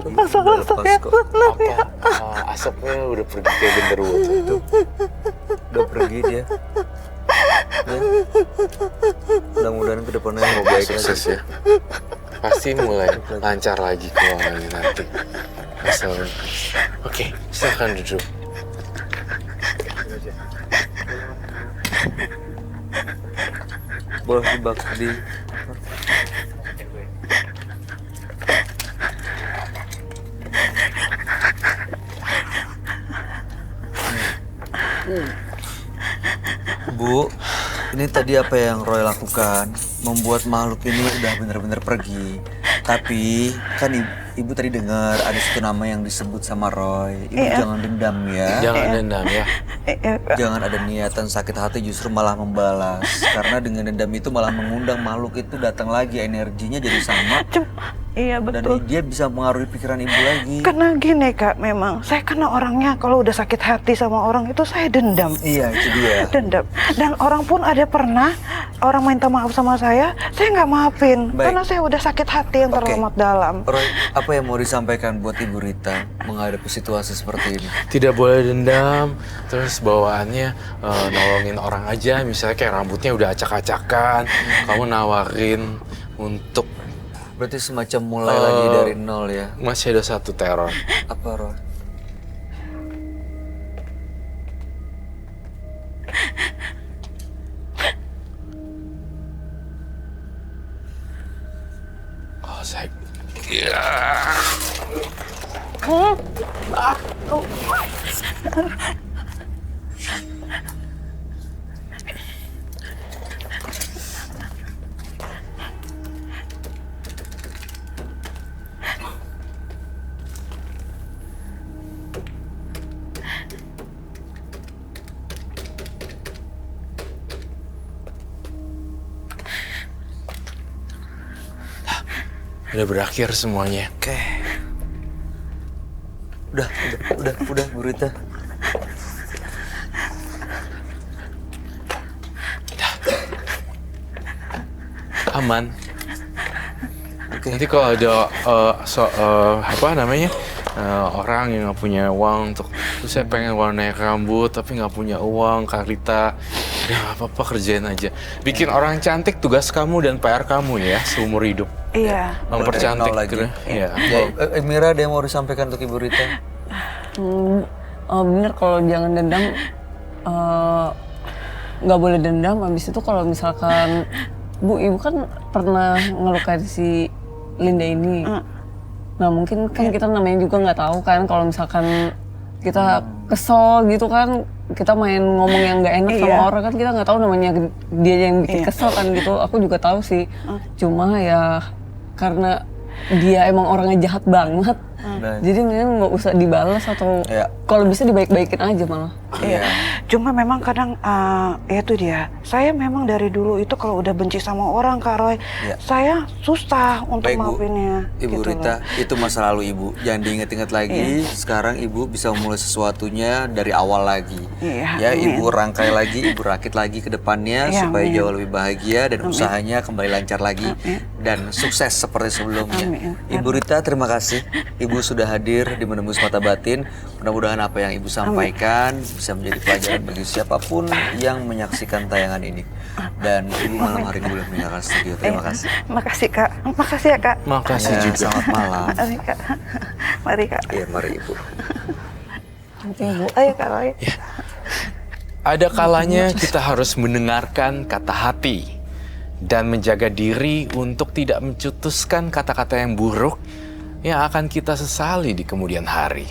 Masalah saya kok. Apa? Asapnya udah pergi kayak genderuwo. Tuh, udah pergi dia. Ya. Mudah-mudahan kedepannya mau baik Sukses lagi. ya. Pasti mulai lancar lagi keuangannya nanti. Masalah. Oke, silakan duduk. Boleh dibak di. Bu, ini tadi apa yang Roy lakukan membuat makhluk ini udah bener-bener pergi. Tapi kan ibu tadi dengar ada satu nama yang disebut sama Roy. Ibu jangan dendam ya. Jangan dendam ya. Jangan ada niatan sakit hati, justru malah membalas. Karena dengan dendam itu malah mengundang makhluk itu datang lagi, energinya jadi sama. Iya Dan betul. dia bisa mengaruhi pikiran ibu lagi. Karena gini Kak, memang saya karena orangnya kalau udah sakit hati sama orang itu saya dendam. Iya, itu dia. Dendam. Dan orang pun ada pernah orang minta maaf sama saya nggak maafin. Baik. Karena saya udah sakit hati yang terlalu dalam. Roy, apa yang mau disampaikan buat Ibu Rita menghadapi situasi seperti ini? Tidak boleh dendam, terus bawaannya nolongin orang aja, misalnya kayak rambutnya udah acak-acakan, kamu nawarin untuk Berarti semacam mulai lagi dari nol ya? masih ada satu teror. Apa Roy? Oh, saya... Udah berakhir semuanya. Oke. Udah, Bu Rita. Aman. Oke. Nanti kalau ada orang yang nggak punya uang untuk, terus saya pengen warna rambut tapi nggak punya uang, Kak Rita, udah nggak apa-apa, kerjain aja. Bikin orang cantik tugas kamu dan PR kamu ya seumur hidup. Iya. Mempercantik Nol lagi. gitu. Iya. Mira, ada yang mau disampaikan untuk Ibu Rita? Bener kalau jangan dendam, nggak boleh dendam. Habis itu kalau misalkan ibu kan pernah ngelukain si Linda ini. Nah mungkin kan kita namanya juga nggak tahu kan, kalau misalkan kita kesel gitu kan, kita main ngomong yang nggak enak sama orang kan, kita nggak tahu namanya dia yang bikin kesel kan gitu. Aku juga tahu sih, cuma ya karena dia emang orangnya jahat banget, jadi mending nggak usah dibalas atau kalau bisa dibaik-baikin aja malah. Iya. Cuma memang kadang itu dia. Saya memang dari dulu itu kalau udah benci sama orang Kak Roy, saya susah untuk Baik, Bu. maafinnya. Ibu gitu Rita, loh. itu masa lalu Ibu. Jangan diingat-ingat lagi. Sekarang Ibu bisa memulai sesuatunya dari awal lagi. Iya, Ya, amin. Ibu rangkai lagi, Ibu rakit lagi ke depannya Iya, supaya amin. jauh lebih bahagia dan usahanya kembali lancar lagi dan sukses seperti sebelumnya. Amin. Ibu Rita, terima kasih. Ibu sudah hadir di Menembus Mata Batin. Mudah-mudahan apa yang Ibu sampaikan bisa menjadi pelajaran bagi siapapun yang menyaksikan tayangan ini. Dan Ibu malam hari ini boleh meninggalkan studio. Terima kasih. Makasih Kak. Makasih ya Kak. Makasih Ya, juga. selamat malam. Mari Kak. Mari Kak. Iya, mari Ibu. Nanti Bu. Ayo Kak Roy. Ada kalanya kita harus mendengarkan kata hati dan menjaga diri untuk tidak mencetuskan kata-kata yang buruk yang akan kita sesali di kemudian hari.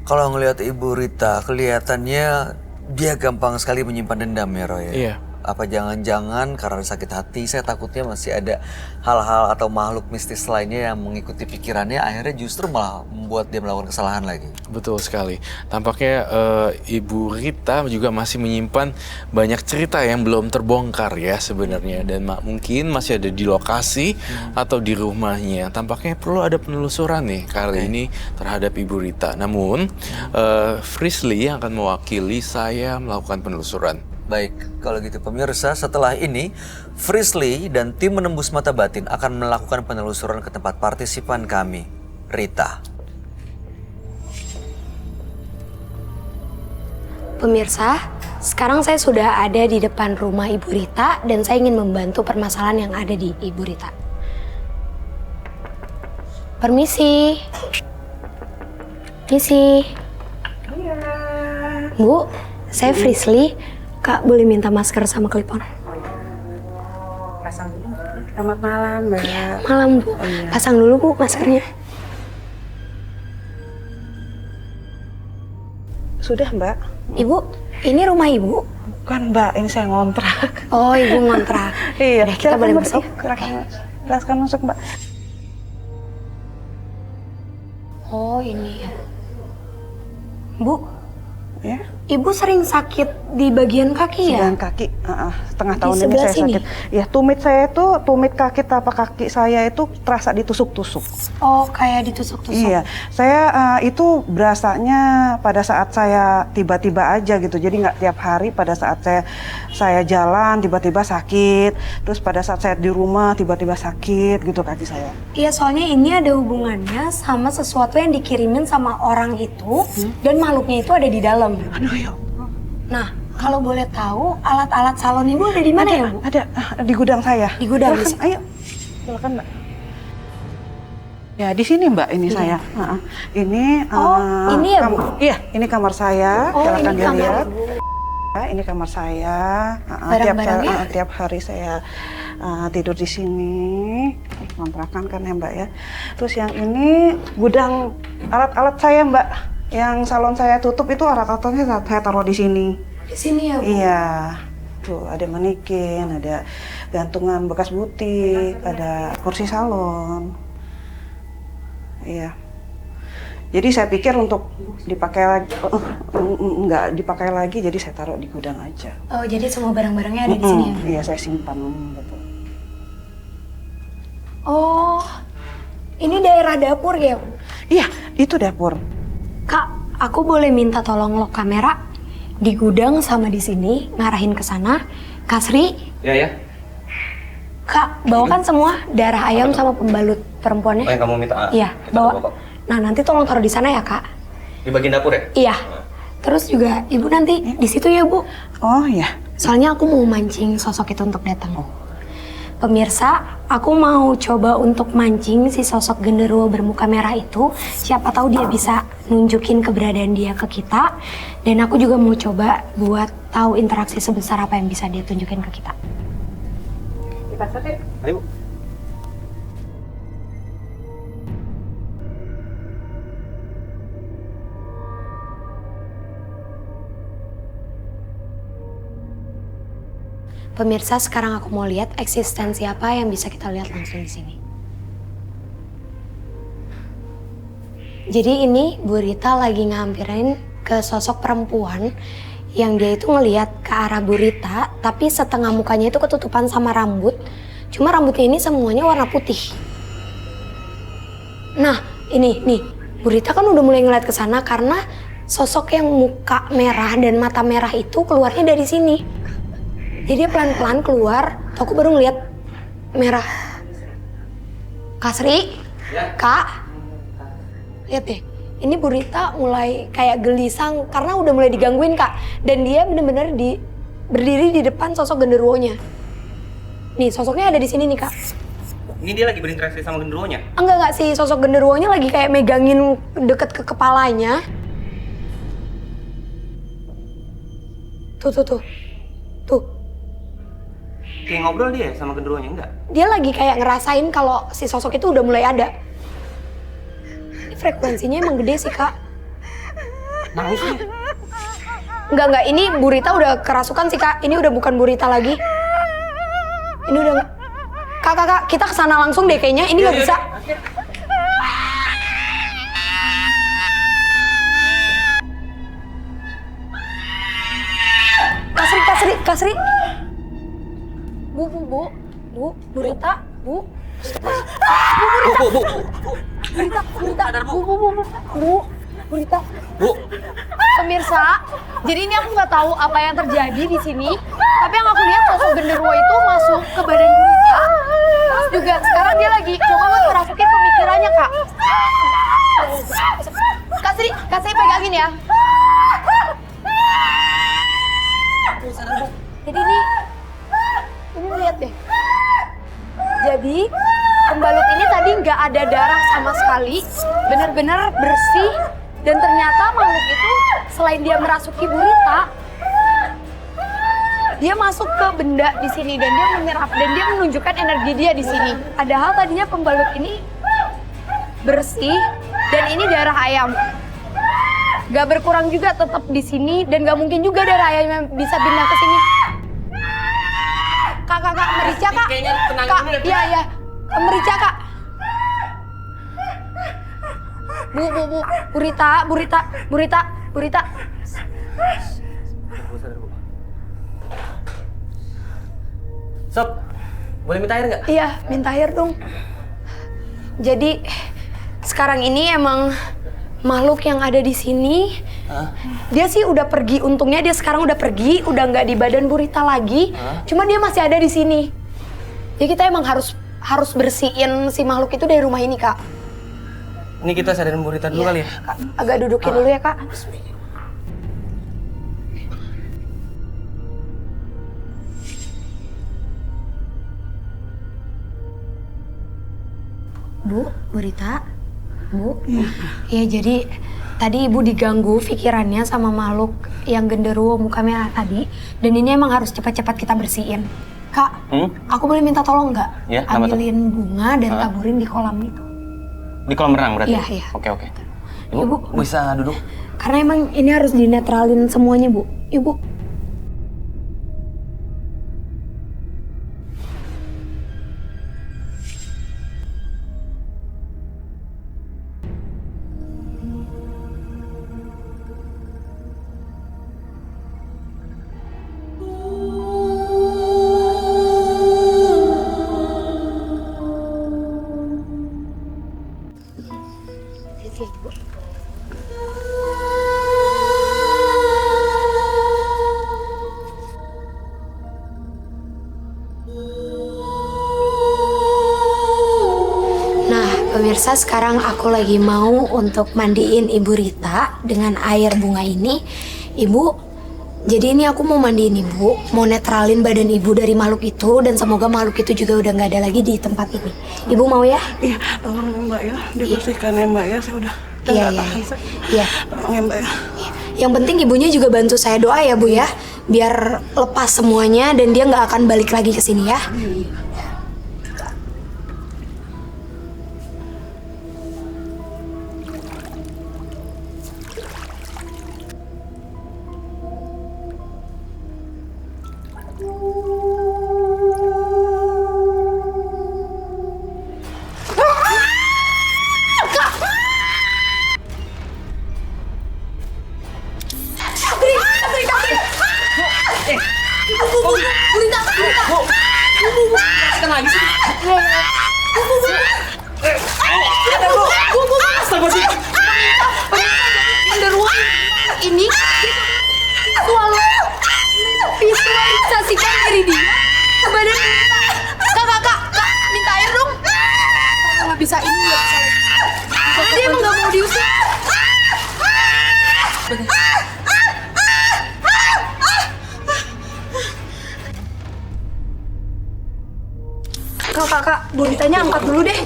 Kalau ngelihat Ibu Rita, kelihatannya dia gampang sekali menyimpan dendam ya, Roy. Iya. Apa jangan-jangan karena sakit hati, saya takutnya masih ada hal-hal atau makhluk mistis lainnya yang mengikuti pikirannya, akhirnya justru malah membuat dia melakukan kesalahan lagi. Betul sekali. Tampaknya Ibu Rita juga masih menyimpan banyak cerita yang belum terbongkar ya sebenarnya. Dan mungkin masih ada di lokasi atau di rumahnya. Tampaknya perlu ada penelusuran nih kali ini terhadap Ibu Rita. Namun, Frisly yang akan mewakili saya melakukan penelusuran. Baik, kalau gitu pemirsa, setelah ini Frisly dan tim Menembus Mata Batin akan melakukan penelusuran ke tempat partisipan kami, Rita. Pemirsa, sekarang saya sudah ada di depan rumah Ibu Rita dan saya ingin membantu permasalahan yang ada di Ibu Rita. Permisi. Permisi. Bu, saya Frisly. Kak, boleh minta masker sama clip-on? Pasang dulu. Selamat malam, Mbak. Malam, Bu. Pasang dulu, Bu, maskernya. Sudah, Mbak. Ibu, ini rumah Ibu? Bukan, Mbak. Ini saya ngontrak. Oh, Ibu ngontrak. Iya. Udah, kita boleh masuk. Silahkan masuk, Mbak. Oh, ini ya. Bu, Ya. Ibu sering sakit di bagian kaki ya? Bagian kaki, setengah tahun ini sebelah saya sini? sakit. Ya, tumit kaki tapak kaki saya itu terasa ditusuk-tusuk. Oh, kayak ditusuk-tusuk. Iya, saya itu berasanya pada saat saya tiba-tiba aja gitu. Jadi nggak tiap hari. Pada saat saya jalan tiba-tiba sakit. Terus pada saat saya di rumah tiba-tiba sakit gitu kaki saya. Iya, soalnya ini ada hubungannya sama sesuatu yang dikirimin sama orang itu dan makhluknya itu ada di dalam. Aduh, yuk. Nah, kalau boleh tahu alat-alat salon Ibu ada di mana ya, Bu? Ada di gudang saya. Di gudang. Silakan, ayo, silakan, Mbak. Ya, di sini, Mbak, ini saya. Ini. Ini ya, Bu? Iya, ini kamar saya. Oh, Silakan ini kamar dilihat. Ibu. Ya, ini kamar saya. Barang-barangnya? Tiap hari saya tidur di sini. Kontrakan kan ya, Mbak ya. Terus yang ini gudang alat-alat saya, Mbak. Yang salon saya tutup itu alat-alatnya saya taruh di sini. Di sini ya, Bu? Iya. Tuh, ada manikin, ada gantungan bekas butik, ada kursi salon. Iya. Jadi saya pikir untuk dipakai lagi, nggak dipakai lagi, jadi saya taruh di gudang aja. Oh, jadi semua barang-barangnya ada di sini ya? Iya, saya simpan. Betul. Oh, ini daerah dapur ya, Bu? Iya, itu dapur. Kak, aku boleh minta tolong lock kamera di gudang sama di sini, ngarahin ke sana. Kak Sri? Ya. Kak, bawakan semua darah ayam sama pembalut perempuannya. Oh, yang kamu minta? Iya, kita bawa. Nah, nanti tolong taruh di sana ya, Kak. Di bagian dapur ya? Iya. Terus juga Ibu nanti di situ ya, Bu. Oh, iya. Soalnya aku mau mancing sosok itu untuk datang. Pemirsa, aku mau coba untuk mancing si sosok genderuwo bermuka merah itu. Siapa tahu dia bisa nunjukin keberadaan dia ke kita. Dan aku juga mau coba buat tahu interaksi sebesar apa yang bisa dia tunjukin ke kita. Di pasar yuk. Ayo. Pemirsa, sekarang aku mau lihat eksistensi apa yang bisa kita lihat langsung di sini. Jadi ini Bu Rita lagi ngampirin ke sosok perempuan yang dia itu ngelihat ke arah Bu Rita, tapi setengah mukanya itu ketutupan sama rambut. Cuma rambutnya ini semuanya warna putih. Nah, ini nih, Bu Rita kan udah mulai ngeliat ke sana karena sosok yang muka merah dan mata merah itu keluarnya dari sini. Jadi dia pelan-pelan keluar, aku baru ngeliat merah. Kak Sri, Kak, lihat deh. Ini Bu Rita mulai kayak gelisang karena udah mulai digangguin, Kak. Dan dia bener-bener berdiri di depan sosok genderuwonya. Nih, sosoknya ada di sini nih, Kak. Ini dia lagi berinteraksi sama genderuwonya? Enggak sih, sosok genderuwonya lagi kayak megangin deket ke kepalanya. Tuh. Kayak ngobrol dia sama genderuwonya enggak? Dia lagi kayak ngerasain kalau si sosok itu udah mulai ada. Ini frekuensinya emang gede sih, Kak. Nangis dia. Enggak, ini Bu Rita udah kerasukan sih, Kak. Ini udah bukan Bu Rita lagi. Ini udah nggak. Kak, kita kesana langsung deh kayaknya. Ini nggak bisa. Kasri. Bu Rita, Bu. Bu Rita. Pemirsa, jadi ini aku nggak tahu apa yang terjadi di sini. Tapi yang aku lihat sosok genderuwo itu masuk ke badan Bu Rita. Terus juga sekarang dia lagi coba buat merasukin pemikirannya, Kak. Kak Sri pegangin ya. Jadi ini lihat deh. Jadi pembalut ini tadi nggak ada darah sama sekali, benar-benar bersih. Dan ternyata makhluk itu selain dia merasuki Bu Rita, dia masuk ke benda di sini dan dia menyerap dan dia menunjukkan energi dia di sini. Padahal tadinya pembalut ini bersih dan ini darah ayam. Gak berkurang juga tetap di sini dan gak mungkin juga darah ayam yang bisa pindah ke sini. Kak, Merica, Kak. Kayaknya tenang Kak, dulu deh. iya. Merica, Kak. Bu Rita. Sob, boleh minta air nggak? Iya, minta air dong. Jadi sekarang ini emang makhluk yang ada di sini, dia sih udah pergi. Untungnya dia sekarang udah pergi, udah nggak di badan Bu Rita lagi. Cuma dia masih ada di sini. Jadi kita emang harus bersihin si makhluk itu dari rumah ini, Kak. Ini kita sadarin Bu Rita dulu kali ya? Kak, agak dudukin dulu ya, Kak. Bu Rita. Bu. Ya jadi tadi Ibu diganggu pikirannya sama makhluk yang genderuwo muka merah tadi. Dan ini emang harus cepat-cepat kita bersihin. Kak, aku boleh minta tolong nggak? Ya, apa tuh? Ambilin bunga dan taburin di kolam itu. Di kolam renang berarti? Iya. Oke. Ibu, bisa duduk? karena emang ini harus dinetralin semuanya, Bu. Ibu. Pemirsa, sekarang aku lagi mau untuk mandiin Ibu Rita dengan air bunga ini. Ibu, jadi ini aku mau mandiin Ibu, mau netralin badan Ibu dari makhluk itu, dan semoga makhluk itu juga udah nggak ada lagi di tempat ini. Ibu mau ya? Iya, tolong ya Mbak ya, dibersihkan ya Mbak ya, saya udah Iya. tolong ya Mbak ya. Yang penting ibunya juga bantu saya doa ya, Bu ya, biar lepas semuanya dan dia nggak akan balik lagi ke sini ya. Ini visualisasikan diri dia ke badan kita. Kak, minta air dong. Nggak bisa, ini nggak bisa lagi. Karena dia emang nggak mau diusir. Kak, Bu Ritanya angkat dulu deh.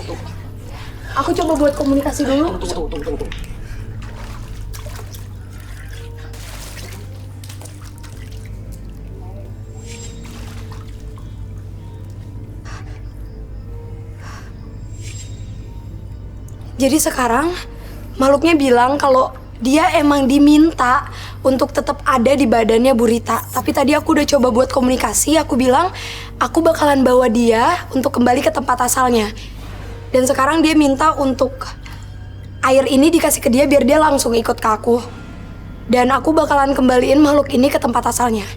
Aku coba buat komunikasi dulu. Tunggu. Jadi sekarang makhluknya bilang kalau dia emang diminta untuk tetap ada di badannya Bu Rita. Tapi tadi aku udah coba buat komunikasi, aku bilang aku bakalan bawa dia untuk kembali ke tempat asalnya. Dan sekarang dia minta untuk air ini dikasih ke dia biar dia langsung ikut ke aku. Dan aku bakalan kembaliin makhluk ini ke tempat asalnya.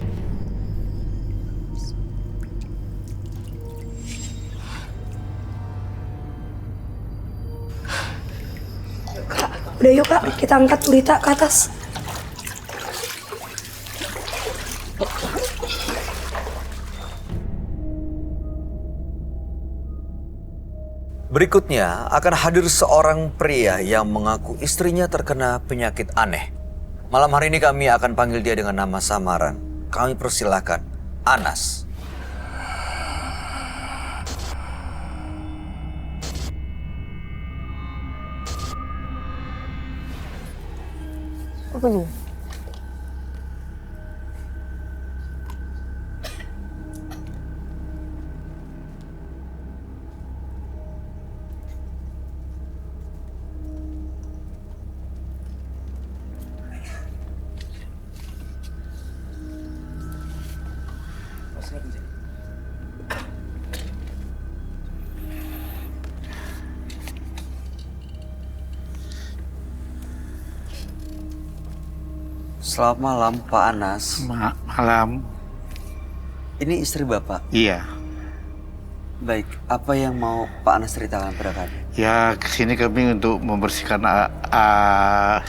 Kak, udah yuk Kak, kita angkat Bu Rita ke atas. Berikutnya akan hadir seorang pria yang mengaku istrinya terkena penyakit aneh. Malam hari ini kami akan panggil dia dengan nama samaran. Kami persilahkan Anas. Apa nih? Selamat malam Pak Anas. Malam. Ini istri Bapak? Iya. Baik, apa yang mau Pak Anas ceritakan pada kami? Ya, kesini kami untuk membersihkan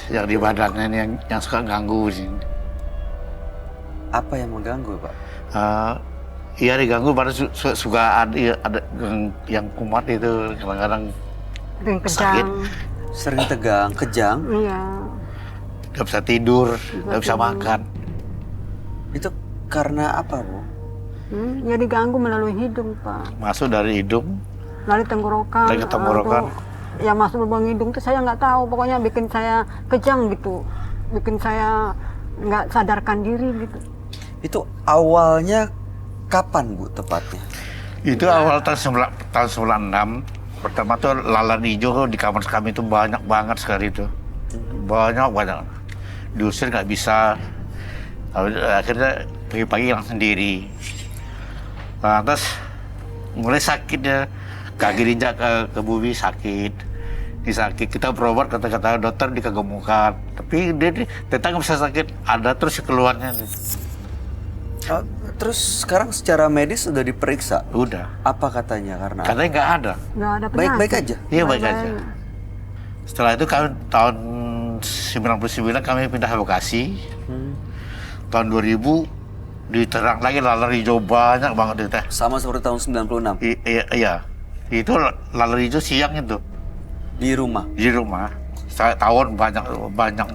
yang di badannya yang suka ganggu sini. Apa yang mengganggu Pak? Iya diganggu, pada suka ada yang kumat itu kadang-kadang sakit. Sering tegang, kejang? Iya. Gak bisa tidur, gak bisa makan. Itu karena apa Bu? Ya diganggu melalui hidung, Pak. Masuk dari hidung, Dari tenggorokan. dari tenggorokan. Ya masuk lubang hidung itu saya nggak tahu. Pokoknya bikin saya kejang gitu. Bikin saya nggak sadarkan diri gitu. Itu awalnya kapan Bu tepatnya? Itu awal tahun 96. Pertama tuh lalat hijau di kamar kami itu banyak banget sekali itu. Banyak. Diusir nggak bisa. Akhirnya pagi-pagi hilang sendiri. Lantas mulai sakit ya. Kaki diinjak ke bumi sakit. Sakit. Kita berobat kata-kata dokter dikegemukan. Tapi dia tetap nggak bisa sakit. Ada terus keluarnya. Terus sekarang secara medis udah diperiksa? Udah. Apa katanya? Katanya nggak ada. Nggak ada penyakit. Baik-baik aja? Iya baik aja. Setelah itu kami tahun 99 kami pindah ke Bekasi. Tahun 2000 diterang lagi lalat hijau banyak banget itu teh. Sama seperti tahun 96? Iya. Itu lalat hijau siang itu. Di rumah? Di rumah. Tahun banyak.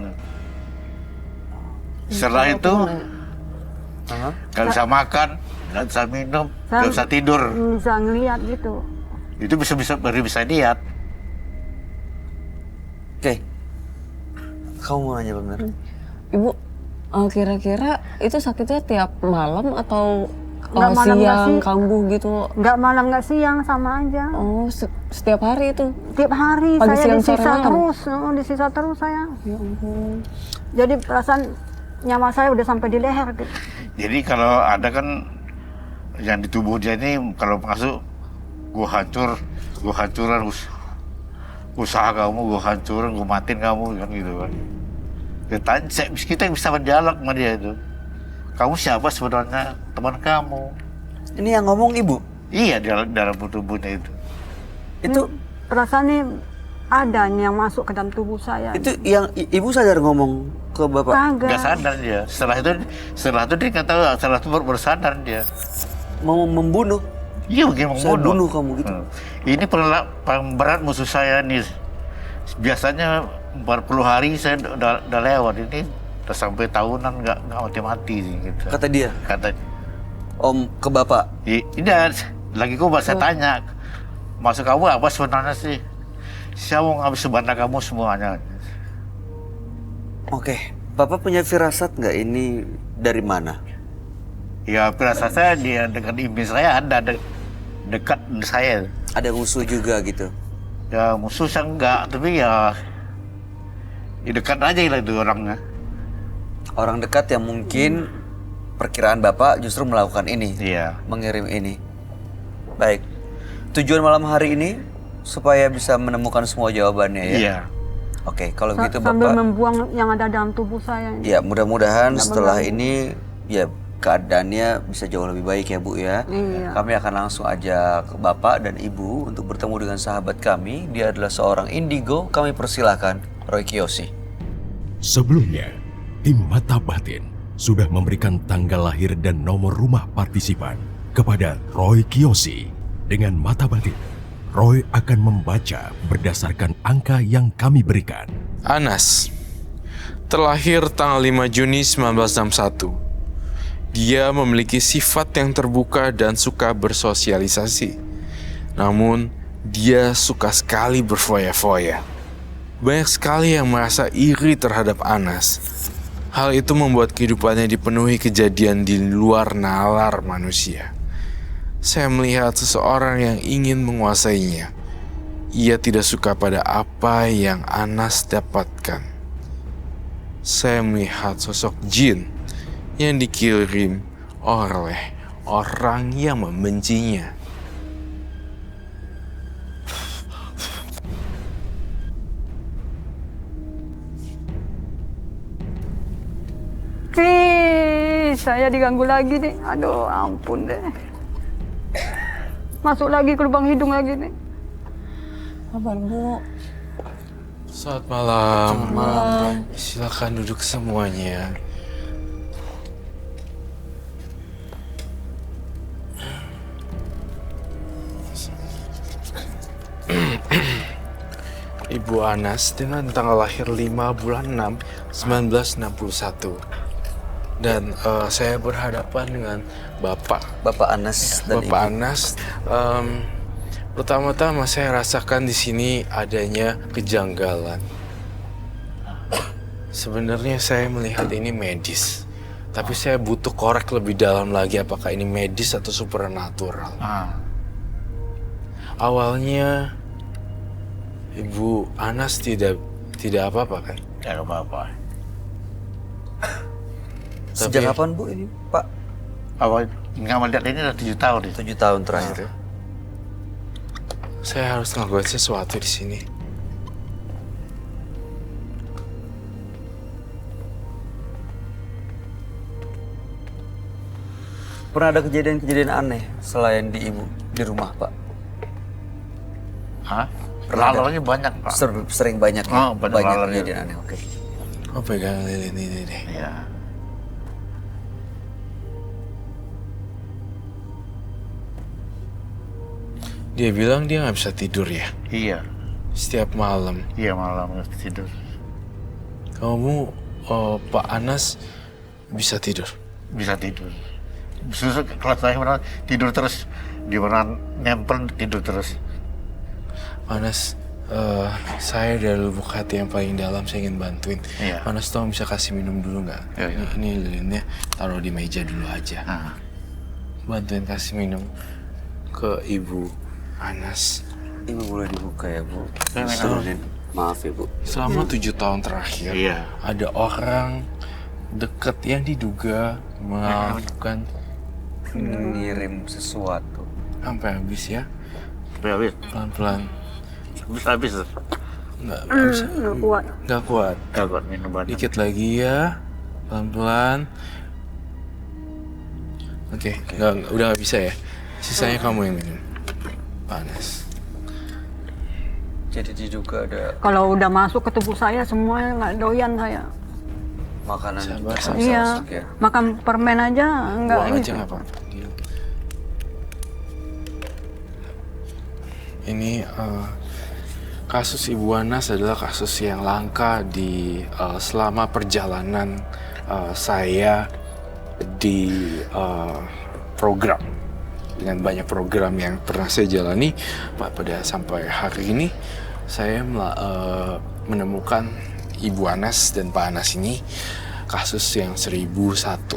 Setelah itu nggak bisa makan, nggak bisa minum, nggak bisa tidur. Bisa ngeliat gitu. Itu baru bisa lihat. Oke. Kamu mau nanya bener? Ibu, kira-kira itu sakitnya tiap malam atau Nggak malam, nggak siang, sih. kambuh gitu? Nggak malam nggak siang sama aja. Oh, setiap hari itu? Tiap hari Pagi, saya siang, sore, disisa malam? terus. Disisa terus saya. Ya ampun. Jadi perasaan nyawa saya udah sampai di leher gitu. Jadi kalau ada kan yang di tubuh dia ini kalau masuk gua hancuran usaha kamu, gua hancurin, gua matiin kamu kan gitu kan. Kita bisa berdialog sama dia itu. Kamu siapa sebenarnya? Teman kamu. Ini yang ngomong ibu? Iya di dalam tubuhnya itu. Itu Perasaannya ada yang masuk ke dalam tubuh saya. itu yang ibu sadar ngomong ke bapak? Kagak. Nggak sadar dia. Setelah itu dia nggak tahu. Setelah itu baru sadar dia. Mau membunuh? Iya mungkin mau Saya bunuh kamu gitu. Ini paling berat musuh saya nih. Biasanya 40 hari saya udah lewat. Ini udah sampai tahunan nggak mati-mati sih gitu. Kata dia? Kata Om ke bapak? Iya, lagi gua saya tanya. Maksud kamu apa sebenarnya sih? Saya mau ngambil sebentar kamu semuanya. Oke, bapak punya firasat nggak ini dari mana? Ya firasat saya dia dekat ibu saya ada dekat saya. Ada musuh juga gitu? Ya musuh sih enggak, tapi ya dekat aja lah itu orangnya. Orang dekat yang mungkin perkiraan Bapak justru melakukan ini, Iya. mengirim ini. Baik, tujuan malam hari ini supaya bisa menemukan semua jawabannya ya. Iya. Oke, kalau gitu Sambil Bapak, membuang yang ada dalam tubuh saya. ya mudah-mudahan setelah ini ya keadaannya bisa jauh lebih baik ya Bu ya. Iya. Kami akan langsung ajak Bapak dan Ibu untuk bertemu dengan sahabat kami. Dia adalah seorang indigo. Kami persilahkan Roy Kiyoshi. Sebelumnya, tim Mata Batin sudah memberikan tanggal lahir dan nomor rumah partisipan kepada Roy Kiyoshi. Dengan Mata Batin, Roy akan membaca berdasarkan angka yang kami berikan. Anas, terlahir tanggal 5 Juni 1961. Dia memiliki sifat yang terbuka dan suka bersosialisasi. Namun, dia suka sekali berfoya-foya. Banyak sekali yang merasa iri terhadap Anas. Hal itu membuat kehidupannya dipenuhi kejadian di luar nalar manusia. Saya melihat seseorang yang ingin menguasainya. Ia tidak suka pada apa yang Anas dapatkan. Saya melihat sosok jin yang dikirim oleh orang yang membencinya. Saya diganggu lagi nih. Aduh, ampun deh. Masuk lagi ke lubang hidung lagi nih. Kabar Bu? Selamat malam. Selamat malam. Silakan duduk semuanya. Ibu Anas dengan tanggal lahir 5 bulan 6 1961. Dan saya berhadapan dengan Bapak Anas dan Bapak Ibu. Anas. Pertama-tama saya rasakan di sini adanya kejanggalan. Sebenarnya saya melihat ini medis, tapi saya butuh korek lebih dalam lagi apakah ini medis atau supernatural. Awalnya Ibu Anas tidak apa-apa kan? Tidak apa-apa. Sejak kapan Bu ini Pak? Awal nggak melihat ini udah 7 tahun. 7 tahun terakhir ya. Saya harus ngelakuin sesuatu di sini. Pernah ada kejadian-kejadian aneh selain di Ibu di rumah Pak? Hah? Pernah ada? Lalarnya banyak, Pak. Sering banyak ya? Oh, banyak lalarnya. kejadian aneh. Oke. Oh, pegang lilin ini deh. Iya. Dia bilang dia nggak bisa tidur ya? Iya. Setiap malam. Iya, malam nggak tidur. Kamu, Pak Anas, bisa tidur? Bisa tidur. Susah kalau saya benar tidur terus, di mana nempel tidur terus. Anas, saya dari lubuk hati yang paling dalam saya ingin bantuin. Iya. Anas tolong bisa kasih minum dulu nggak? Iya. Ini lilinnya taruh di meja dulu aja. Bantuin kasih minum ke Ibu Anas. Ibu boleh dibuka ya Bu? Turunin. Maaf ya Bu. Selama 7 tahun terakhir, Iya. ada orang dekat yang diduga melakukan Mengirim sesuatu. sampai habis ya. Habis. Pelan-pelan. Habis. Nggak bisa. Nggak kuat. Nggak kuat. Nggak kuat minum banyak. Dikit lagi ya. Pelan-pelan. Oke, udah nggak bisa ya. Sisanya kamu yang minum. Panas. Jadi diduga ada Kalau udah masuk ke tubuh saya semuanya nggak doyan saya. makanan Sabar, yang Iya, masuk ya. makan permen aja nggak Buang aja gitu. nggak apa-apa. Ini kasus Ibu Anas adalah kasus yang langka di selama perjalanan saya di program. Dengan banyak program yang pernah saya jalani, pada sampai hari ini saya menemukan Ibu Anas dan Pak Anas ini kasus yang 1001.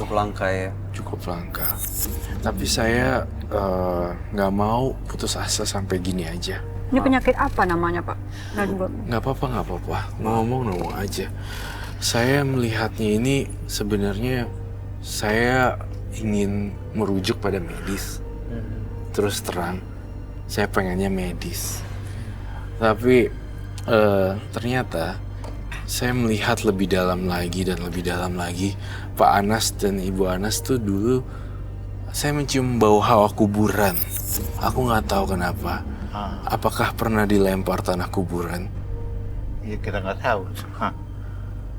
cukup langka ya. Cukup langka. Tapi saya nggak mau putus asa sampai gini aja. Ini penyakit apa namanya, Pak? Nggak apa-apa. Ngomong aja. Saya melihatnya ini sebenarnya saya ingin merujuk pada medis. Terus terang, saya pengennya medis. Tapi ternyata saya melihat lebih dalam lagi. Pak Anas dan Ibu Anas tuh dulu saya mencium bau hawa kuburan. Aku nggak tahu kenapa. Apakah pernah dilempar tanah kuburan? Ya kita nggak tahu.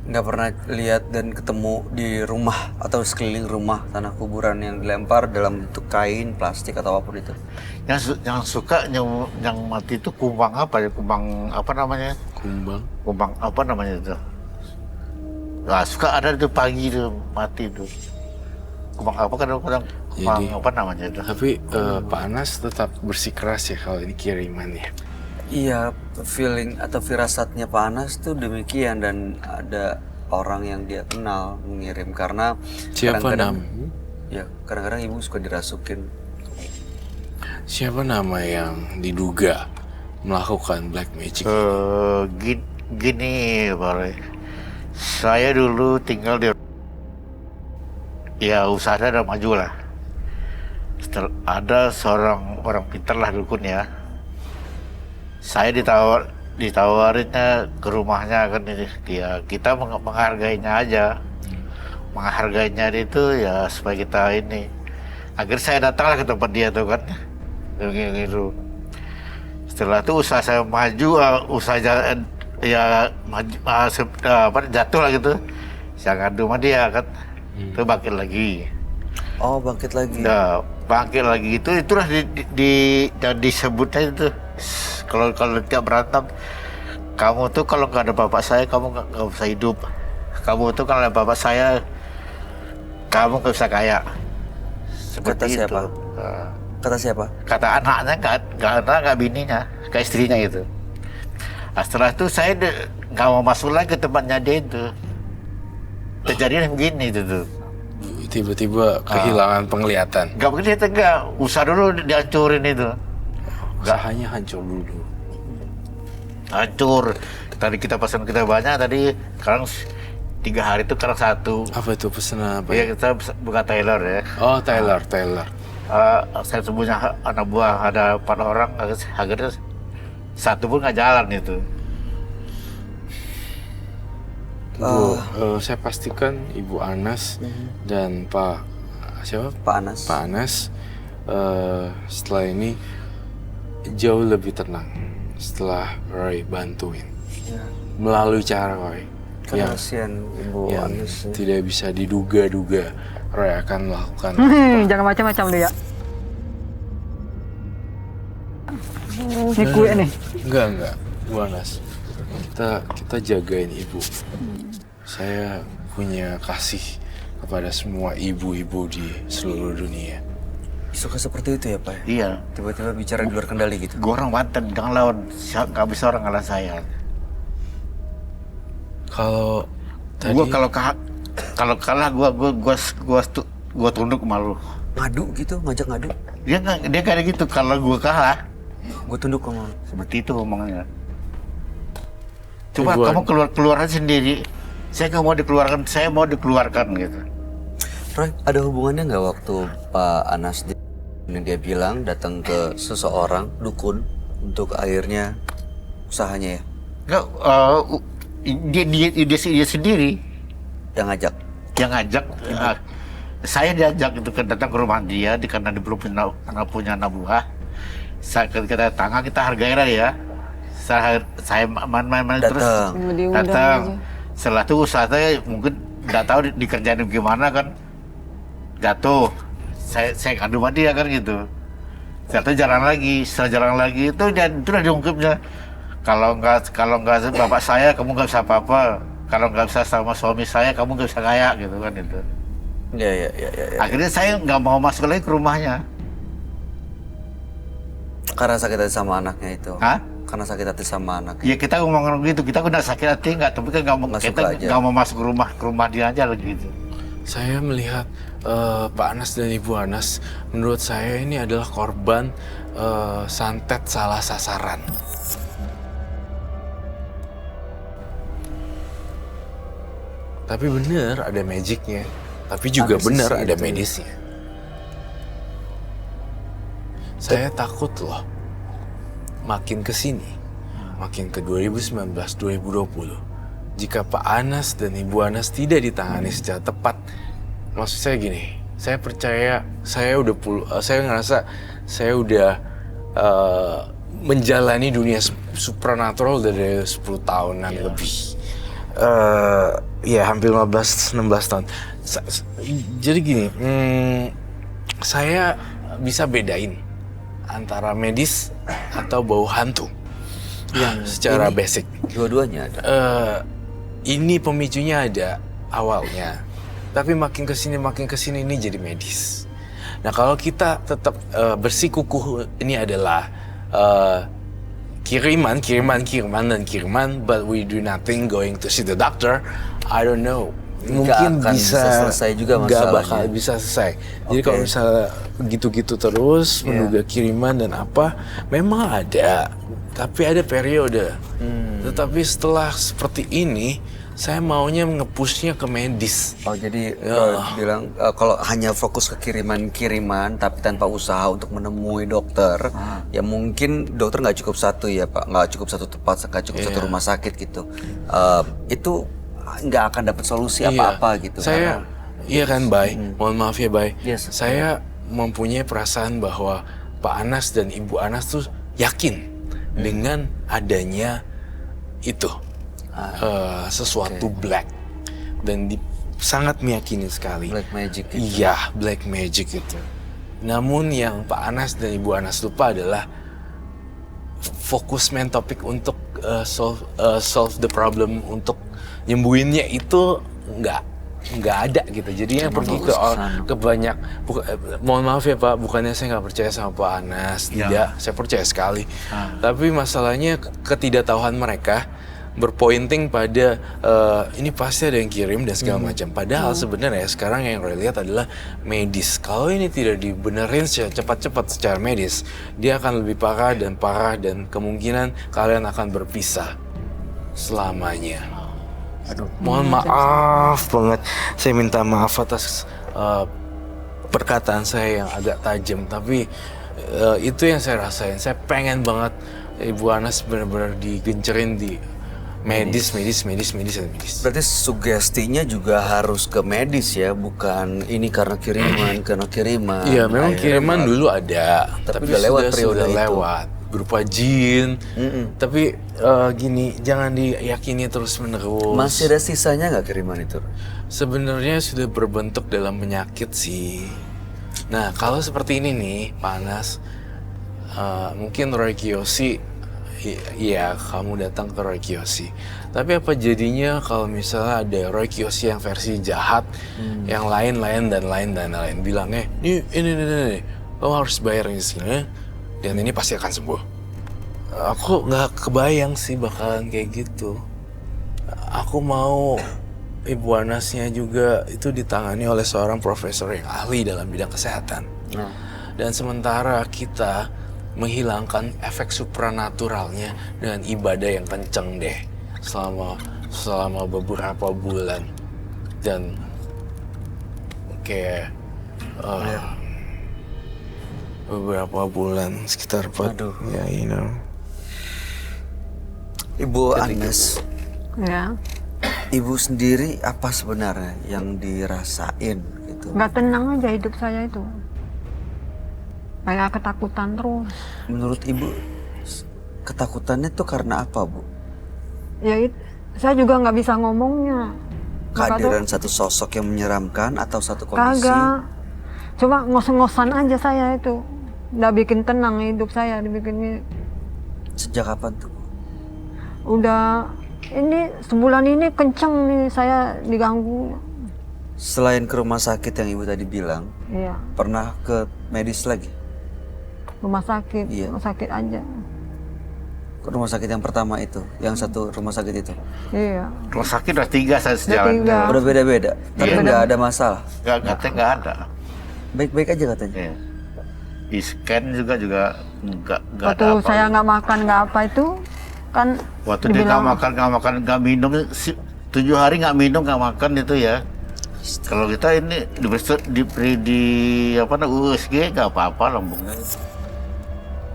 Nggak pernah lihat dan ketemu di rumah atau sekeliling rumah tanah kuburan yang dilempar dalam bentuk kain, plastik atau apapun itu. Yang suka yang mati itu kumbang apa ya? Kumbang apa namanya? Kumbang apa namanya itu? Nah, suka ada itu pagi itu mati itu. Kumbang apa kadang-kadang kumbang apa namanya itu? Tapi Pak Anas tetap bersikeras ya kalau ini kiriman ya. Iya, feeling atau firasatnya Pak Anas tuh demikian dan ada orang yang dia kenal mengirim karena kadang-kadang ya kadang-kadang ibu suka dirasukin. Siapa nama yang diduga melakukan black magic? Gini, Pak Roy. Saya dulu tinggal di ya usaha udah maju lah. Ada seorang orang pintar lah dukun ya. Saya ditawarinnya ke rumahnya kan ini dia kita menghargainya aja. Menghargainya itu ya supaya kita ini. Akhirnya saya datanglah ke tempat dia tuh kan. Gitu. Setelah itu usaha saya maju, usaha ya jatuh lah gitu. Saya ngadu sama dia kan. Itu bangkit lagi. Oh, bangkit lagi. Nah, bangkit lagi itulah disebutnya itu. Kalau tiap berantem, kamu tuh kalau nggak ada bapak saya, kamu nggak bisa hidup. Kamu tuh kalau ada bapak saya, kamu nggak bisa kaya. Kata Seperti siapa? itu. Kata siapa? Kata anaknya, nggak bininya, ke istrinya itu. Nah, setelah itu saya nggak mau masuk lagi ke tempatnya dia itu. Terjadi begini itu tuh. Tiba-tiba kehilangan penglihatan. Nggak penglihatan nggak. Usaha dulu dihancurin itu. Usahanya hancur dulu. Hancur. Tadi kita pesan kita banyak, tadi sekarang 3 hari itu sekarang 1. Apa itu pesanan apa? Iya, kita buka Taylor ya. Oh, Taylor. Saya punya anak buah ada 4 orang, akhirnya 1 pun nggak jalan itu. Saya pastikan Ibu Anas dan Pak siapa? Pak Anas. Pak Anas setelah ini jauh lebih tenang setelah Roy bantuin melalui cara Roy yang Anas tidak bisa diduga-duga Roy akan melakukan. Jangan macam-macam lu ya. Ini kue nih. Enggak, Bu Anas. Kita jagain ibu. Saya punya kasih kepada semua ibu-ibu di seluruh dunia. Suka seperti itu ya Pak? Iya. Tiba-tiba bicara di luar kendali gitu. Gue orang Banten, jangan lawan. Nggak bisa orang ngalah saya. Kalau tadi... Gue kalau kalah gue tunduk malu. Ngadu gitu, ngajak ngadu? Dia kayak gitu. Kalau gue kalah, gue tunduk ke malu. Seperti itu ngomongnya. Coba kamu keluar aja sendiri. Saya nggak mau dikeluarkan, saya mau dikeluarkan gitu. Roy, ada hubungannya nggak waktu Pak Anas yang dia bilang datang ke seseorang dukun untuk akhirnya usahanya ya? Nggak, dia sendiri yang ngajak. Saya diajak itu datang ke rumah dia karena dia belum punya anak buah. Kita datang, kita hargai lah ya. Saya main-main terus datang. Setelah itu usaha saya mungkin nggak tahu dikerjain gimana kan. Jatuh, saya ngadu sama dia kan gitu. Setelah jalan lagi itu udah diungkapnya. Kalau nggak bapak saya, kamu nggak bisa apa-apa. Kalau nggak bisa sama suami saya, kamu nggak bisa kaya gitu kan itu. Ya. Akhirnya saya nggak mau masuk lagi ke rumahnya. Karena sakit hati sama anaknya itu. Hah? Karena sakit hati sama anaknya. Ya kita ngomong gitu, kita udah sakit hati nggak, tapi kan nggak mau masuk ke rumah dia aja gitu. Saya melihat Pak Anas dan Ibu Anas, menurut saya ini adalah korban santet salah sasaran. Tapi benar ada magicnya, tapi juga benar ada medisnya. Saya takut loh, makin ke sini, makin ke 2019-2020. Jika Pak Anas dan Ibu Anas tidak ditangani secara tepat, maksud saya gini, saya percaya saya ngerasa saya udah menjalani dunia supranatural dari 10 tahunan lebih. Ya hampir 15-16 tahun. Jadi gini, saya bisa bedain antara medis atau bau hantu yang secara basic. Dua-duanya ada. Ini pemicunya ada awalnya, tapi makin kesini ini jadi medis. Nah kalau kita tetap bersikukuh ini adalah kiriman, but we do nothing going to see the doctor, I don't know. Mungkin bisa selesai juga masalahnya. Gak bakal bisa selesai. Jadi kalau misalnya gitu-gitu terus menduga kiriman dan apa, memang ada, tapi ada periode. Tetapi setelah seperti ini, saya maunya nge-pushnya ke medis. Oh jadi bilang kalau hanya fokus ke kiriman tapi tanpa usaha untuk menemui dokter, ya mungkin dokter nggak cukup satu ya Pak, nggak cukup satu tempat, nggak cukup satu rumah sakit gitu. Itu nggak akan dapat solusi apa-apa gitu. Saya, iya kan Bay, mohon maaf ya Bay. Yes. Saya mempunyai perasaan bahwa Pak Anas dan Ibu Anas tuh yakin dengan adanya itu. Sesuatu black dan sangat meyakini sekali. Black magic gitu. Iya, black magic itu. Namun yang Pak Anas dan Ibu Anas lupa adalah fokus main topik untuk solve the problem, untuk nyembuhinnya itu nggak ada gitu. Jadinya pergi ke banyak. Mohon maaf ya Pak, bukannya saya nggak percaya sama Pak Anas, tidak, saya percaya sekali. Tapi masalahnya ketidaktahuan mereka berpointing pada ini pasti ada yang kirim dan segala macam. Padahal sebenarnya sekarang yang Roy lihat adalah medis. Kalau ini tidak dibenerin secara cepat-cepat secara medis, dia akan lebih parah dan kemungkinan kalian akan berpisah selamanya. Aduh, mohon maaf banget. Saya minta maaf atas perkataan saya yang agak tajam, tapi itu yang saya rasain. Saya pengen banget Ibu Anas benar-benar digencerin di medis. Berarti sugestinya juga harus ke medis ya, bukan ini karena kiriman. Iya, memang kiriman dulu ada, tapi udah lewat periode itu. Lewat berupa jin. Tapi gini, jangan diyakini terus menerus. Masih ada sisanya nggak kiriman itu? Sebenarnya sudah berbentuk dalam penyakit sih. Nah, kalau seperti ini nih, Panas, mungkin Roy Kiyoshi. Iya, kamu datang ke Roy Kiyoshi. Tapi apa jadinya kalau misalnya ada Roy Kiyoshi yang versi jahat, yang lain bilangnya, ini, kamu harus bayar di sini, dan ini pasti akan sembuh. Aku nggak kebayang sih bakalan kayak gitu. Aku mau Ibu Anasnya juga itu ditangani oleh seorang profesor yang ahli dalam bidang kesehatan. Dan sementara kita menghilangkan efek supranaturalnya dengan ibadah yang kenceng deh selama beberapa bulan, dan kayak beberapa bulan sekitar 4 ya, you know. Ibu Anas, Ya, Ibu sendiri apa sebenarnya yang dirasain gitu? nggak tenang aja hidup saya itu. Kayak ketakutan terus. Menurut Ibu ketakutannya tuh karena apa, Bu? Ya saya juga nggak bisa ngomongnya. Kehadiran satu sosok yang menyeramkan atau satu kondisi? Kagak. Cuma ngos-ngosan aja saya itu. Udah bikin tenang hidup saya, dibikin. Sejak kapan tuh? Udah ini sebulan ini kenceng nih saya diganggu. Selain ke rumah sakit yang Ibu tadi bilang, Iya, pernah ke medis lagi? rumah sakit, Iya. rumah sakit aja. Rumah sakit yang pertama itu, yang satu rumah sakit itu. Iya. Rumah sakit udah 3 saya sejalan. Udah beda-beda, tapi nggak ada masalah. Nggak ada. Baik-baik aja katanya. Iya. Di scan juga nggak ada Waktu apa. saya nggak makan nggak apa itu kan. Waktu dia nggak makan nggak minum 7 hari nggak minum nggak makan itu ya. Kalau kita ini di USG nggak apa-apa lambungnya.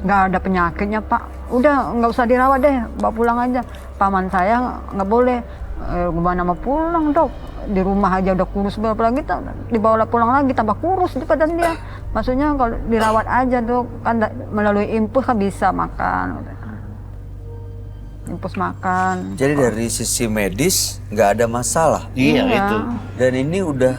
Nggak ada penyakitnya Pak. Udah nggak usah dirawat deh, bawa pulang aja. Paman saya nggak boleh. Gimana mau pulang dok? Di rumah aja udah kurus, berapa lagi dibawa pulang lagi tambah kurus di badan dia. Maksudnya kalau dirawat aja dok, kan melalui infus kan bisa makan. Infus makan. Jadi dari sisi medis nggak ada masalah. Iya itu. Dan ini udah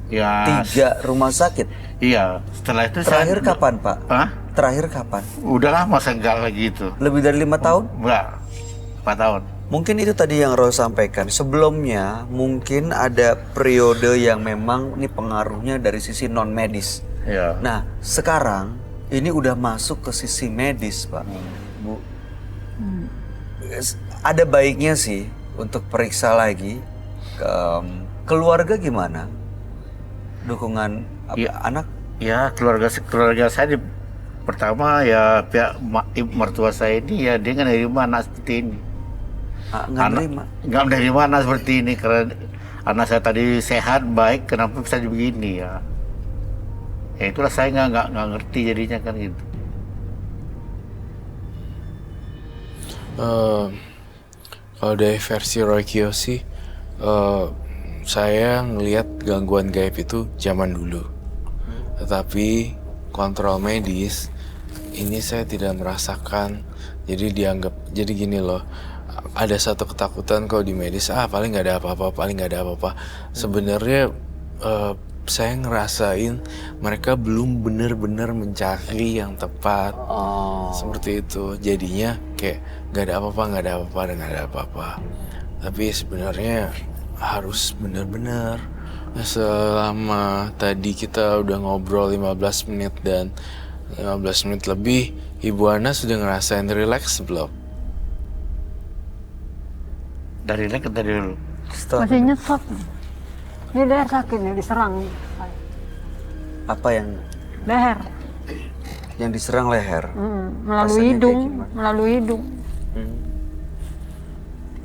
Ya. 3 rumah sakit. Iya. Setelah itu Terakhir kapan Pak? Hah? Terakhir kapan? Udah lama saya nggak lagi itu. Lebih dari 5 tahun? Enggak. 4 tahun. Mungkin itu tadi yang Roy sampaikan. Sebelumnya mungkin ada periode yang memang ini pengaruhnya dari sisi non medis. Iya. Nah sekarang ini udah masuk ke sisi medis Pak, Bu. Ada baiknya sih untuk periksa lagi keluarga gimana? Dukungan anak? Ya keluarga saya pertama ya pihak mertua saya ini ya dia nggak nerima anak seperti ini. Nggak menerima anak seperti ini karena anak saya tadi sehat baik, kenapa bisa begini ya? Ya itulah saya nggak ngerti jadinya kan gitu. Kalau dari versi Roy Kiyoshi, saya ngelihat gangguan gaib itu zaman dulu. Tetapi kontrol medis ini saya tidak merasakan. Jadi jadi gini loh. Ada satu ketakutan kalau di medis, paling nggak ada apa-apa, Sebenarnya saya ngerasain mereka belum benar-benar mencari yang tepat. Seperti itu. Jadinya kayak nggak ada apa-apa. Tapi sebenarnya harus benar-benar. Selama tadi kita udah ngobrol 15 menit dan 15 menit lebih, Ibu Ana sudah ngerasain relax belum? Dari relax dari dulu. Masih nyesot. Ini leher sakit nih, diserang. Apa yang? Leher. Yang diserang leher? Melalui hidung.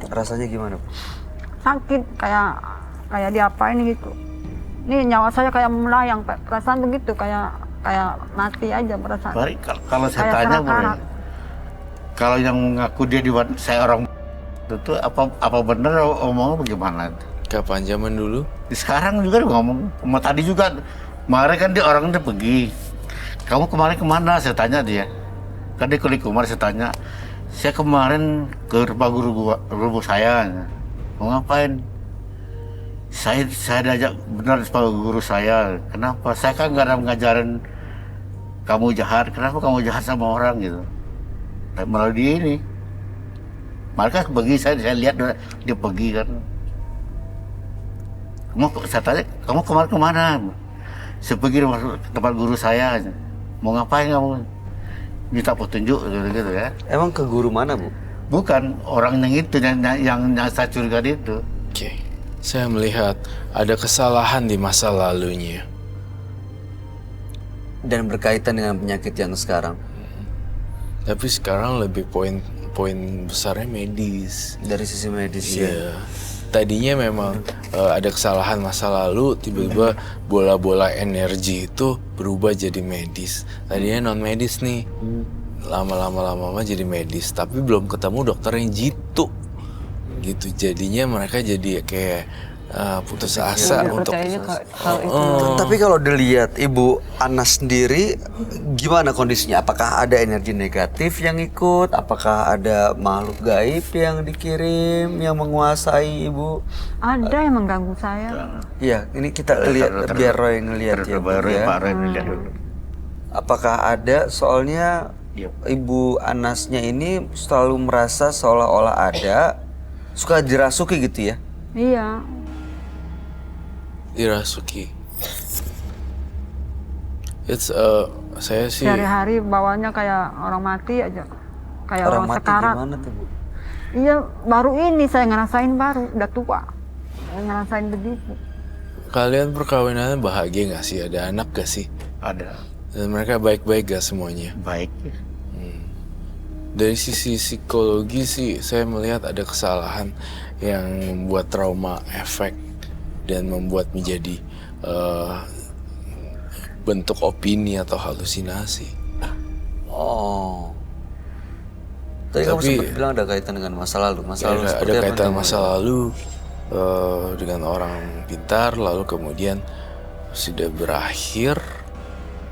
Rasanya gimana Bu? Sakit, kayak diapain gitu. Ini nyawa saya kayak melayang, perasaan begitu, kayak mati aja perasaan. Kalau saya tanya boleh. Kalau yang mengaku dia saya orang itu apa benar omongnya bagaimana? Kapan zaman dulu? Sekarang juga ngomong. Tadi juga kemarin kan dia orang itu pergi. Kamu kemarin kemana? Saya tanya dia. Kan dia kulit kemarin saya tanya. Saya kemarin ke rumah guru saya. Mau ngapain? Saya diajak benar sama guru saya. Kenapa? Saya kan nggak ada ngajarin kamu jahat. Kenapa kamu jahat sama orang gitu? Melalui dia ini. Mereka pergi, saya lihat dia pergi kan. Saya tanya, kamu kemarin kemana? Saya pergi tempat guru saya. Mau ngapain kamu? Minta petunjuk gitu ya. Emang ke guru mana Bu? Bukan, orang yang itu yang saya curiga itu. Oke. Saya melihat ada kesalahan di masa lalunya. Dan berkaitan dengan penyakit yang sekarang. Tapi sekarang lebih poin besarnya medis. Dari sisi medis ya. Tadinya memang ada kesalahan masa lalu, tiba-tiba bola-bola energi itu berubah jadi medis. Tadinya non medis nih, lama-lama jadi medis, tapi belum ketemu dokter yang jitu. Gitu jadinya mereka jadi kayak putus asa untuk Tapi kalau dilihat Ibu Ana sendiri gimana kondisinya? Apakah ada energi negatif yang ikut? Apakah ada makhluk gaib yang dikirim yang menguasai Ibu? Ada yang mengganggu saya. Iya, ini kita lihat biar Roy ngelihat ya. Apakah ada? Soalnya Ibu Anasnya ini selalu merasa seolah-olah ada, suka dirasuki gitu ya? Iya. Dirasuki. Saya sih sehari-hari bawanya kayak orang mati aja. kayak Orang orang mati sekarat. gimana tuh, Bu? Iya, baru ini saya ngerasain, baru udah tua. Saya ngerasain begitu. Kalian perkawinannya bahagia nggak sih? Ada anak gak sih? Ada. Dan mereka baik-baik gak semuanya? Baik. Dari sisi psikologi sih, saya melihat ada kesalahan yang membuat trauma efek dan membuat menjadi bentuk opini atau halusinasi. Oh. Tadi kamu Tapi- sempat bilang ada kaitan dengan masa lalu. Masa lalu Ada seperti apa kaitan yang kamu masa lihat? lalu dengan orang pintar, lalu kemudian sudah berakhir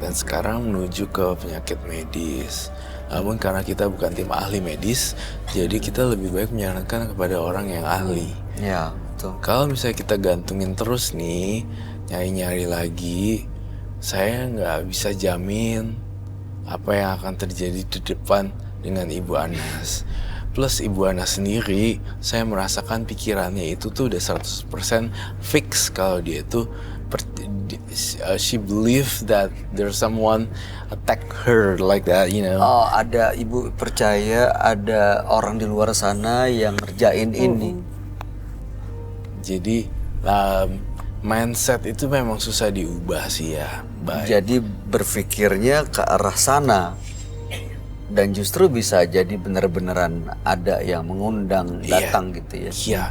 dan sekarang menuju ke penyakit medis. Namun karena kita bukan tim ahli medis, jadi kita lebih baik menyarankan kepada orang yang ahli. Ya, betul. Kalau misalnya kita gantungin terus nih, nyari-nyari lagi, saya nggak bisa jamin apa yang akan terjadi di depan dengan Ibu Anas. Plus Ibu Anas sendiri, saya merasakan pikirannya itu tuh udah 100% fix kalau dia itu she believe that there's someone attack her like that, you know. Oh, ada ibu percaya ada orang di luar sana yang ngerjain ini. Jadi mindset itu memang susah diubah sih ya. Baik. Jadi berpikirnya ke arah sana. Dan justru bisa jadi benar-beneran ada yang mengundang Iya. datang gitu ya. Iya.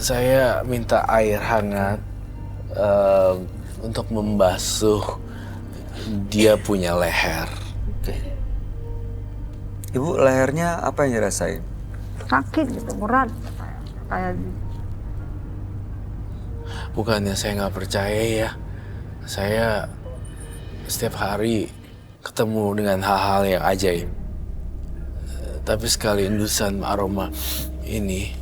Saya minta air hangat untuk membasuh dia punya leher. Oke. Ibu, lehernya apa yang dirasain? Sakit gitu, berat. Kayak Bukannya saya nggak percaya ya. Saya setiap hari ketemu dengan hal-hal yang ajaib. Tapi sekali endusan aroma ini,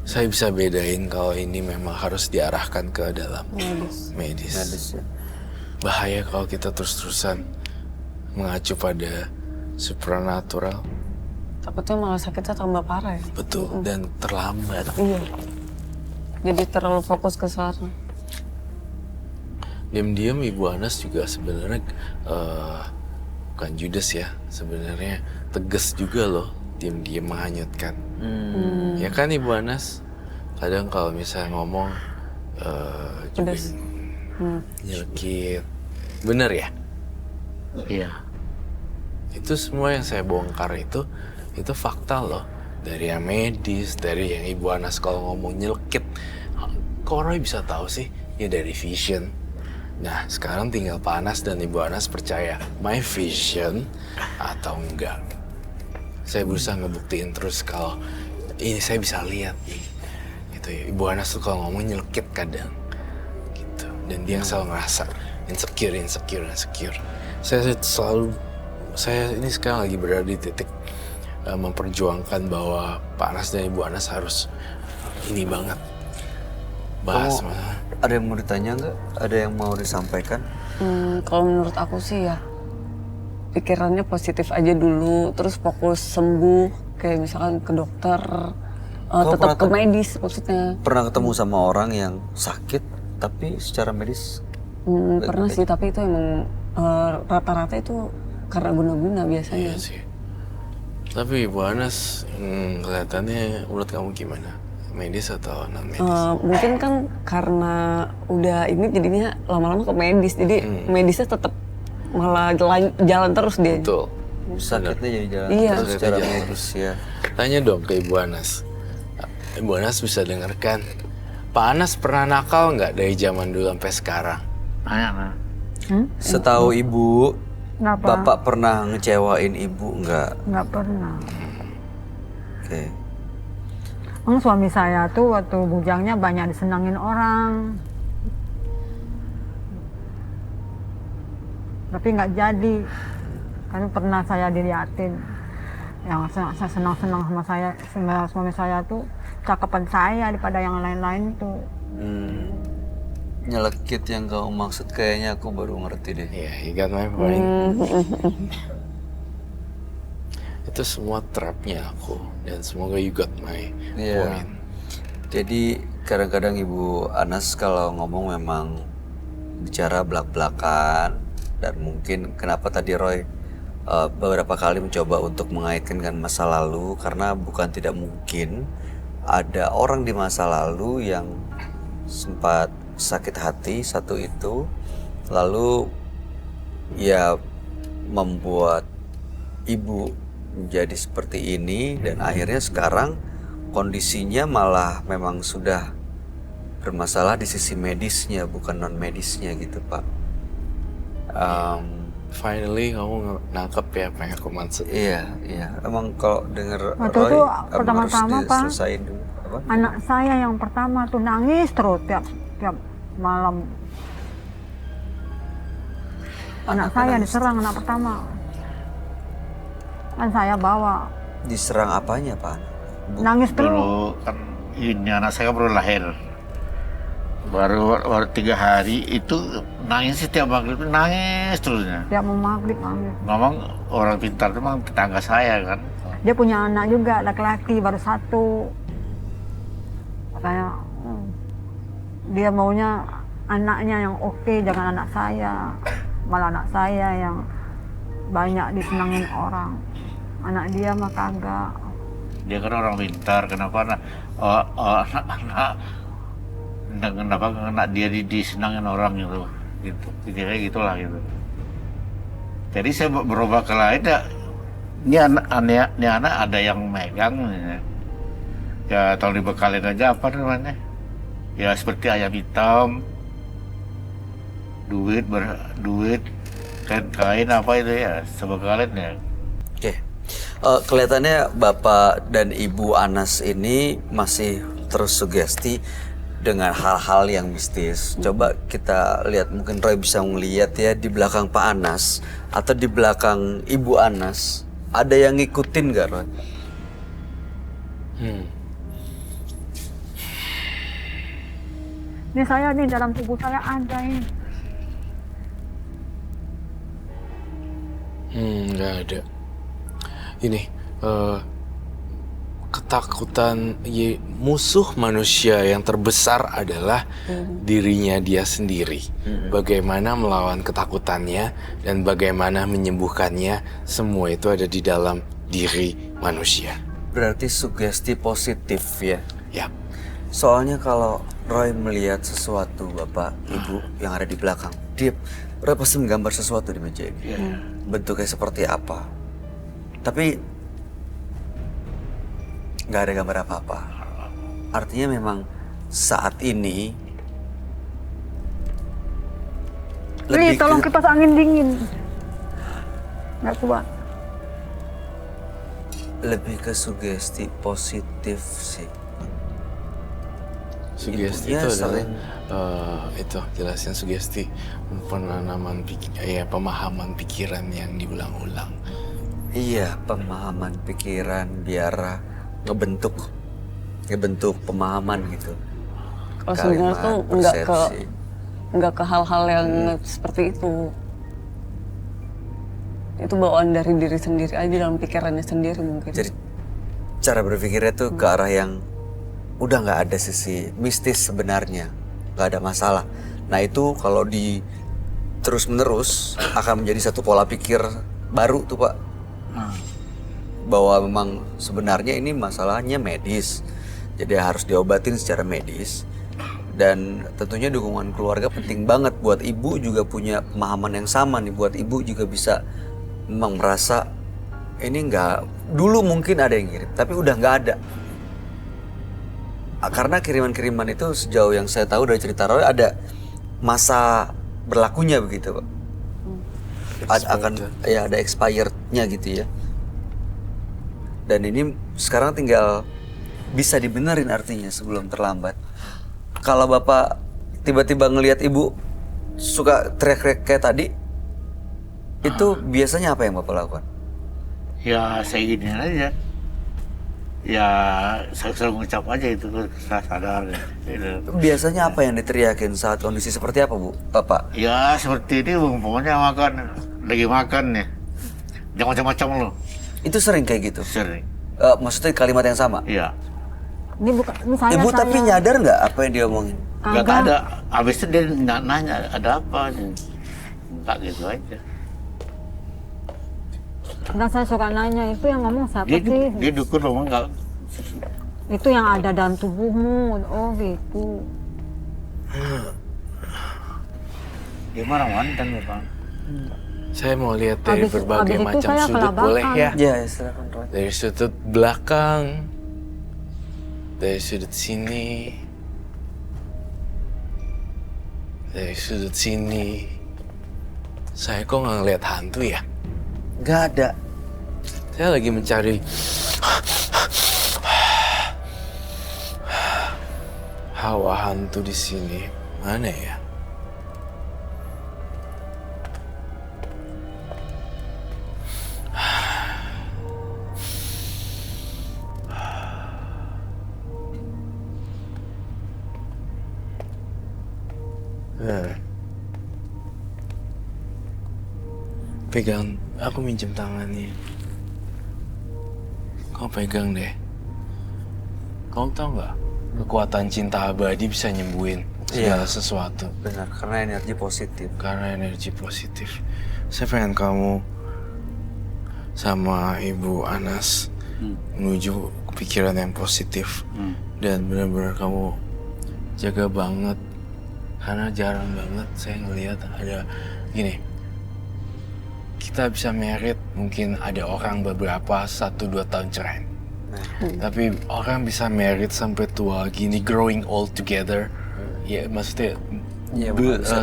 saya bisa bedain kalau ini memang harus diarahkan ke dalam medis. Medis ya. Bahaya kalau kita terus-terusan mengacu pada supernatural. Takutnya malah sakitnya tambah parah ya. Betul, dan terlambat. Iya. Jadi terlalu fokus ke sana. Diam-diam Ibu Anas juga sebenarnya bukan judes ya, sebenarnya tegas juga loh, diam-diam menghanyutkan. Ya kan Ibu Anas? Kadang kalau misalnya ngomong Pedas. nyelkit, bener ya? Iya. Itu semua yang saya bongkar itu fakta loh. Dari yang medis, dari yang Ibu Anas kalau ngomong nyelkit. Kok Roy bisa tahu sih? Ya dari vision. Nah sekarang tinggal Pak Anas dan Ibu Anas percaya my vision atau enggak. Saya berusaha ngebuktiin terus kalau ini saya bisa lihat nih. Gitu ya. Ibu Anas tuh kalau ngomong nyelkit kadang. Gitu. Dan dia selalu ngerasa insecure. Saya ini sekarang lagi berada di titik memperjuangkan bahwa Pak Anas dan Ibu Anas harus ini banget bahas. Ada yang mau ditanya nggak? Ada yang mau disampaikan? Kalau menurut aku sih ya pikirannya positif aja dulu, terus fokus sembuh, kayak misalkan ke dokter, tetap ke medis maksudnya. Pernah ketemu sama orang yang sakit tapi secara medis? Pernah sih, tapi itu emang rata-rata itu karena guna-guna biasanya. Iya sih. Tapi Ibu Anas kelihatannya menurut kamu gimana? Medis atau non medis? Mungkin kan karena udah ini jadinya lama-lama ke medis, jadi medisnya tetap malah jalan terus dia. Betul. Sakitnya jadi jalan Iya. terus secara Jalan medis ya. Tanya dong ke Ibu Anas. Ibu Anas bisa dengarkan. Pak Anas pernah nakal nggak dari zaman dulu sampai sekarang? Nanya. Setahu ibu, kenapa? bapak pernah ngecewain ibu nggak? Nggak pernah. Oke. Suami saya tuh waktu bujangnya banyak disenangin orang. Tapi nggak jadi. Kan pernah saya diliatin. Yang saya senang-senang sama saya, sama suami saya tuh cakapan saya daripada yang lain-lain tuh. Nyelekit yang kamu maksud kayaknya aku baru ngerti deh. Iya, you got my point. Itu semua trapnya aku. Dan semoga you got my Iya. point. Jadi kadang-kadang Ibu Anas kalau ngomong memang bicara belak-belakan dan mungkin kenapa tadi Roy beberapa kali mencoba untuk mengaitkan dengan masa lalu, karena bukan tidak mungkin ada orang di masa lalu yang sempat sakit hati satu itu, lalu ya membuat ibu menjadi seperti ini, dan akhirnya sekarang kondisinya malah memang sudah bermasalah di sisi medisnya, bukan non medisnya gitu Pak. Finally kamu nangkep ya apa yang aku maksud. Iya. Emang kalau denger Waktu Roy, itu harus pertama-tama, Pak, diselesain dulu. Apa? anak saya yang pertama tuh nangis terus tiap malam. Anak saya nangis. diserang anak pertama. Kan saya bawa. Diserang apanya Pak? Nangis terus. Dulu kan ini anak saya baru lahir. Baru 3 hari itu nangis setiap maghrib, nangis terusnya. Tiap mau maghrib nangis. Memang orang pintar itu memang tetangga saya kan. Dia punya anak juga laki-laki baru 1. Kayak dia maunya anaknya yang oke, jangan anak saya. Malah anak saya yang banyak disenangin orang. Anak dia mah kagak. Dia kan orang pintar, kenapa anak dia disenangin orang gitu. Kayak gitulah gitu. Jadi saya berubah ke lain ya. Ini anak ada yang megang ya, tolong dibekalin aja apa namanya. Ya seperti ayam hitam, duit, kain apa itu ya, sebekalin ya. Oke. Kelihatannya Bapak dan Ibu Anas ini masih terus sugesti dengan hal-hal yang mistis. Coba kita lihat, mungkin Roy bisa melihat ya di belakang Pak Anas atau di belakang Ibu Anas. Ada yang ngikutin gak Roy? Ini saya nih dalam tubuh saya ada ini. Nggak ada. Ini ketakutan musuh manusia yang terbesar adalah dirinya dia sendiri. Bagaimana melawan ketakutannya dan bagaimana menyembuhkannya, semua itu ada di dalam diri manusia. Berarti sugesti positif ya? Ya. Soalnya kalau Roy melihat sesuatu Bapak, Ibu yang ada di belakang, Roy pasti menggambar sesuatu di meja ini. Bentuknya seperti apa. Tapi nggak ada gambar apa-apa. Artinya memang saat ini Li, tolong kipas angin dingin. Nggak kuat. lebih ke sugesti positif sih. Sugesti Ibunya itu adalah sering itu jelasnya sugesti, penanaman pemahaman pikiran yang diulang-ulang. Iya, pemahaman pikiran biar ngebentuk pemahaman gitu. Kalau sebenarnya tuh nggak ke hal-hal yang seperti itu. Itu bawaan dari diri sendiri aja, dalam pikirannya sendiri mungkin. Jadi cara berpikirnya tuh ke arah yang udah nggak ada sisi mistis sebenarnya, nggak ada masalah. Nah itu kalau di terus menerus akan menjadi satu pola pikir baru tuh Pak. Bahwa memang sebenarnya ini masalahnya medis, jadi harus diobatin secara medis. Dan tentunya dukungan keluarga penting banget. Buat ibu juga punya pemahaman yang sama nih. Buat ibu juga bisa memang merasa ini nggak, dulu mungkin ada yang kirim tapi udah nggak ada. Karena kiriman-kiriman itu sejauh yang saya tahu dari cerita Roy ada masa berlakunya begitu Pak. Ada expirednya gitu ya. Dan ini sekarang tinggal bisa dibenerin artinya sebelum terlambat. Kalau Bapak tiba-tiba ngelihat Ibu suka teriak-teriak kayak tadi, itu biasanya apa yang Bapak lakukan? Ya saya gini aja. Ya saya selalu mengucap aja itu, saya sadar. Gitu. Biasanya apa yang diteriakin saat kondisi seperti apa Bu, Bapak? Ya seperti ini pokoknya lagi makan ya. Jangan macam-macam loh. Itu sering kayak gitu? Sering. Maksudnya kalimat yang sama? Iya. Ini bukan, ini saya, Ibu tapi nyadar nggak apa yang dia omongin? Nggak ada. Habis itu dia nanya ada apa. Enggak gitu aja. Nah saya suka nanya, itu yang ngomong siapa Dia, sih? dia dukun loh, enggak. Itu yang ada dalam tubuhmu. Oh gitu. Dia marah mantan ya Bang. Saya mau lihat dari Habis berbagai itu macam saya sudut, kelabakan. boleh ya? Ya, silakan Roy. Dari sudut belakang, dari sudut sini, dari sudut sini. Saya kok nggak ngeliat hantu ya? Nggak ada. Saya lagi mencari hawa hantu di sini. Mana ya? Pegang, aku minjem tangannya. Kau pegang deh. Kau tahu nggak? Kekuatan cinta abadi bisa nyembuhin segala sesuatu. Benar, karena energi positif. Karena energi positif. Saya pengen kamu sama Ibu Anas menuju pikiran yang positif. Dan benar-benar kamu jaga banget. Karena jarang banget saya ngelihat ada gini. Kita bisa merit, mungkin ada orang beberapa 1-2 tahun cerai. Tapi orang bisa merit sampai tua gini, growing old together. Ya maksudnya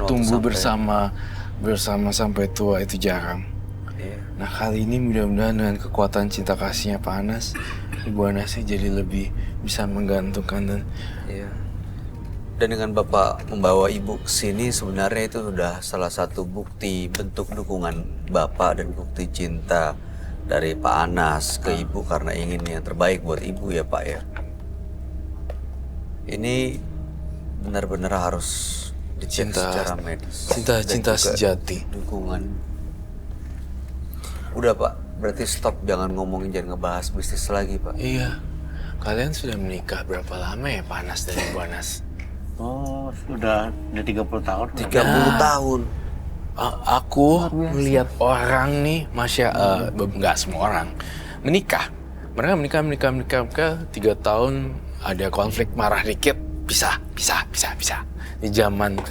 tumbuh bersama sampai tua itu jarang. Nah kali ini mudah-mudahan dengan kekuatan cinta kasihnya Pak Anas, Ibu Anasnya jadi lebih bisa menggantungkan dan Dan dengan Bapak membawa Ibu ke sini sebenarnya itu sudah salah satu bukti bentuk dukungan Bapak dan bukti cinta dari Pak Anas ke Ibu karena ingin yang terbaik buat Ibu ya Pak ya. Ini benar-benar harus dicek secara medis. Cinta sejati. Dukungan. Udah Pak, berarti stop, jangan ngomongin, jangan ngebahas bisnis lagi Pak. Iya. Kalian sudah menikah berapa lama ya Pak Anas dan Ibu Anas? Oh, sudah 30 tahun. 30 tahun. Aku melihat orang nih, nggak semua orang menikah. Mereka menikah 3 tahun, ada konflik, marah dikit, bisa. Di zaman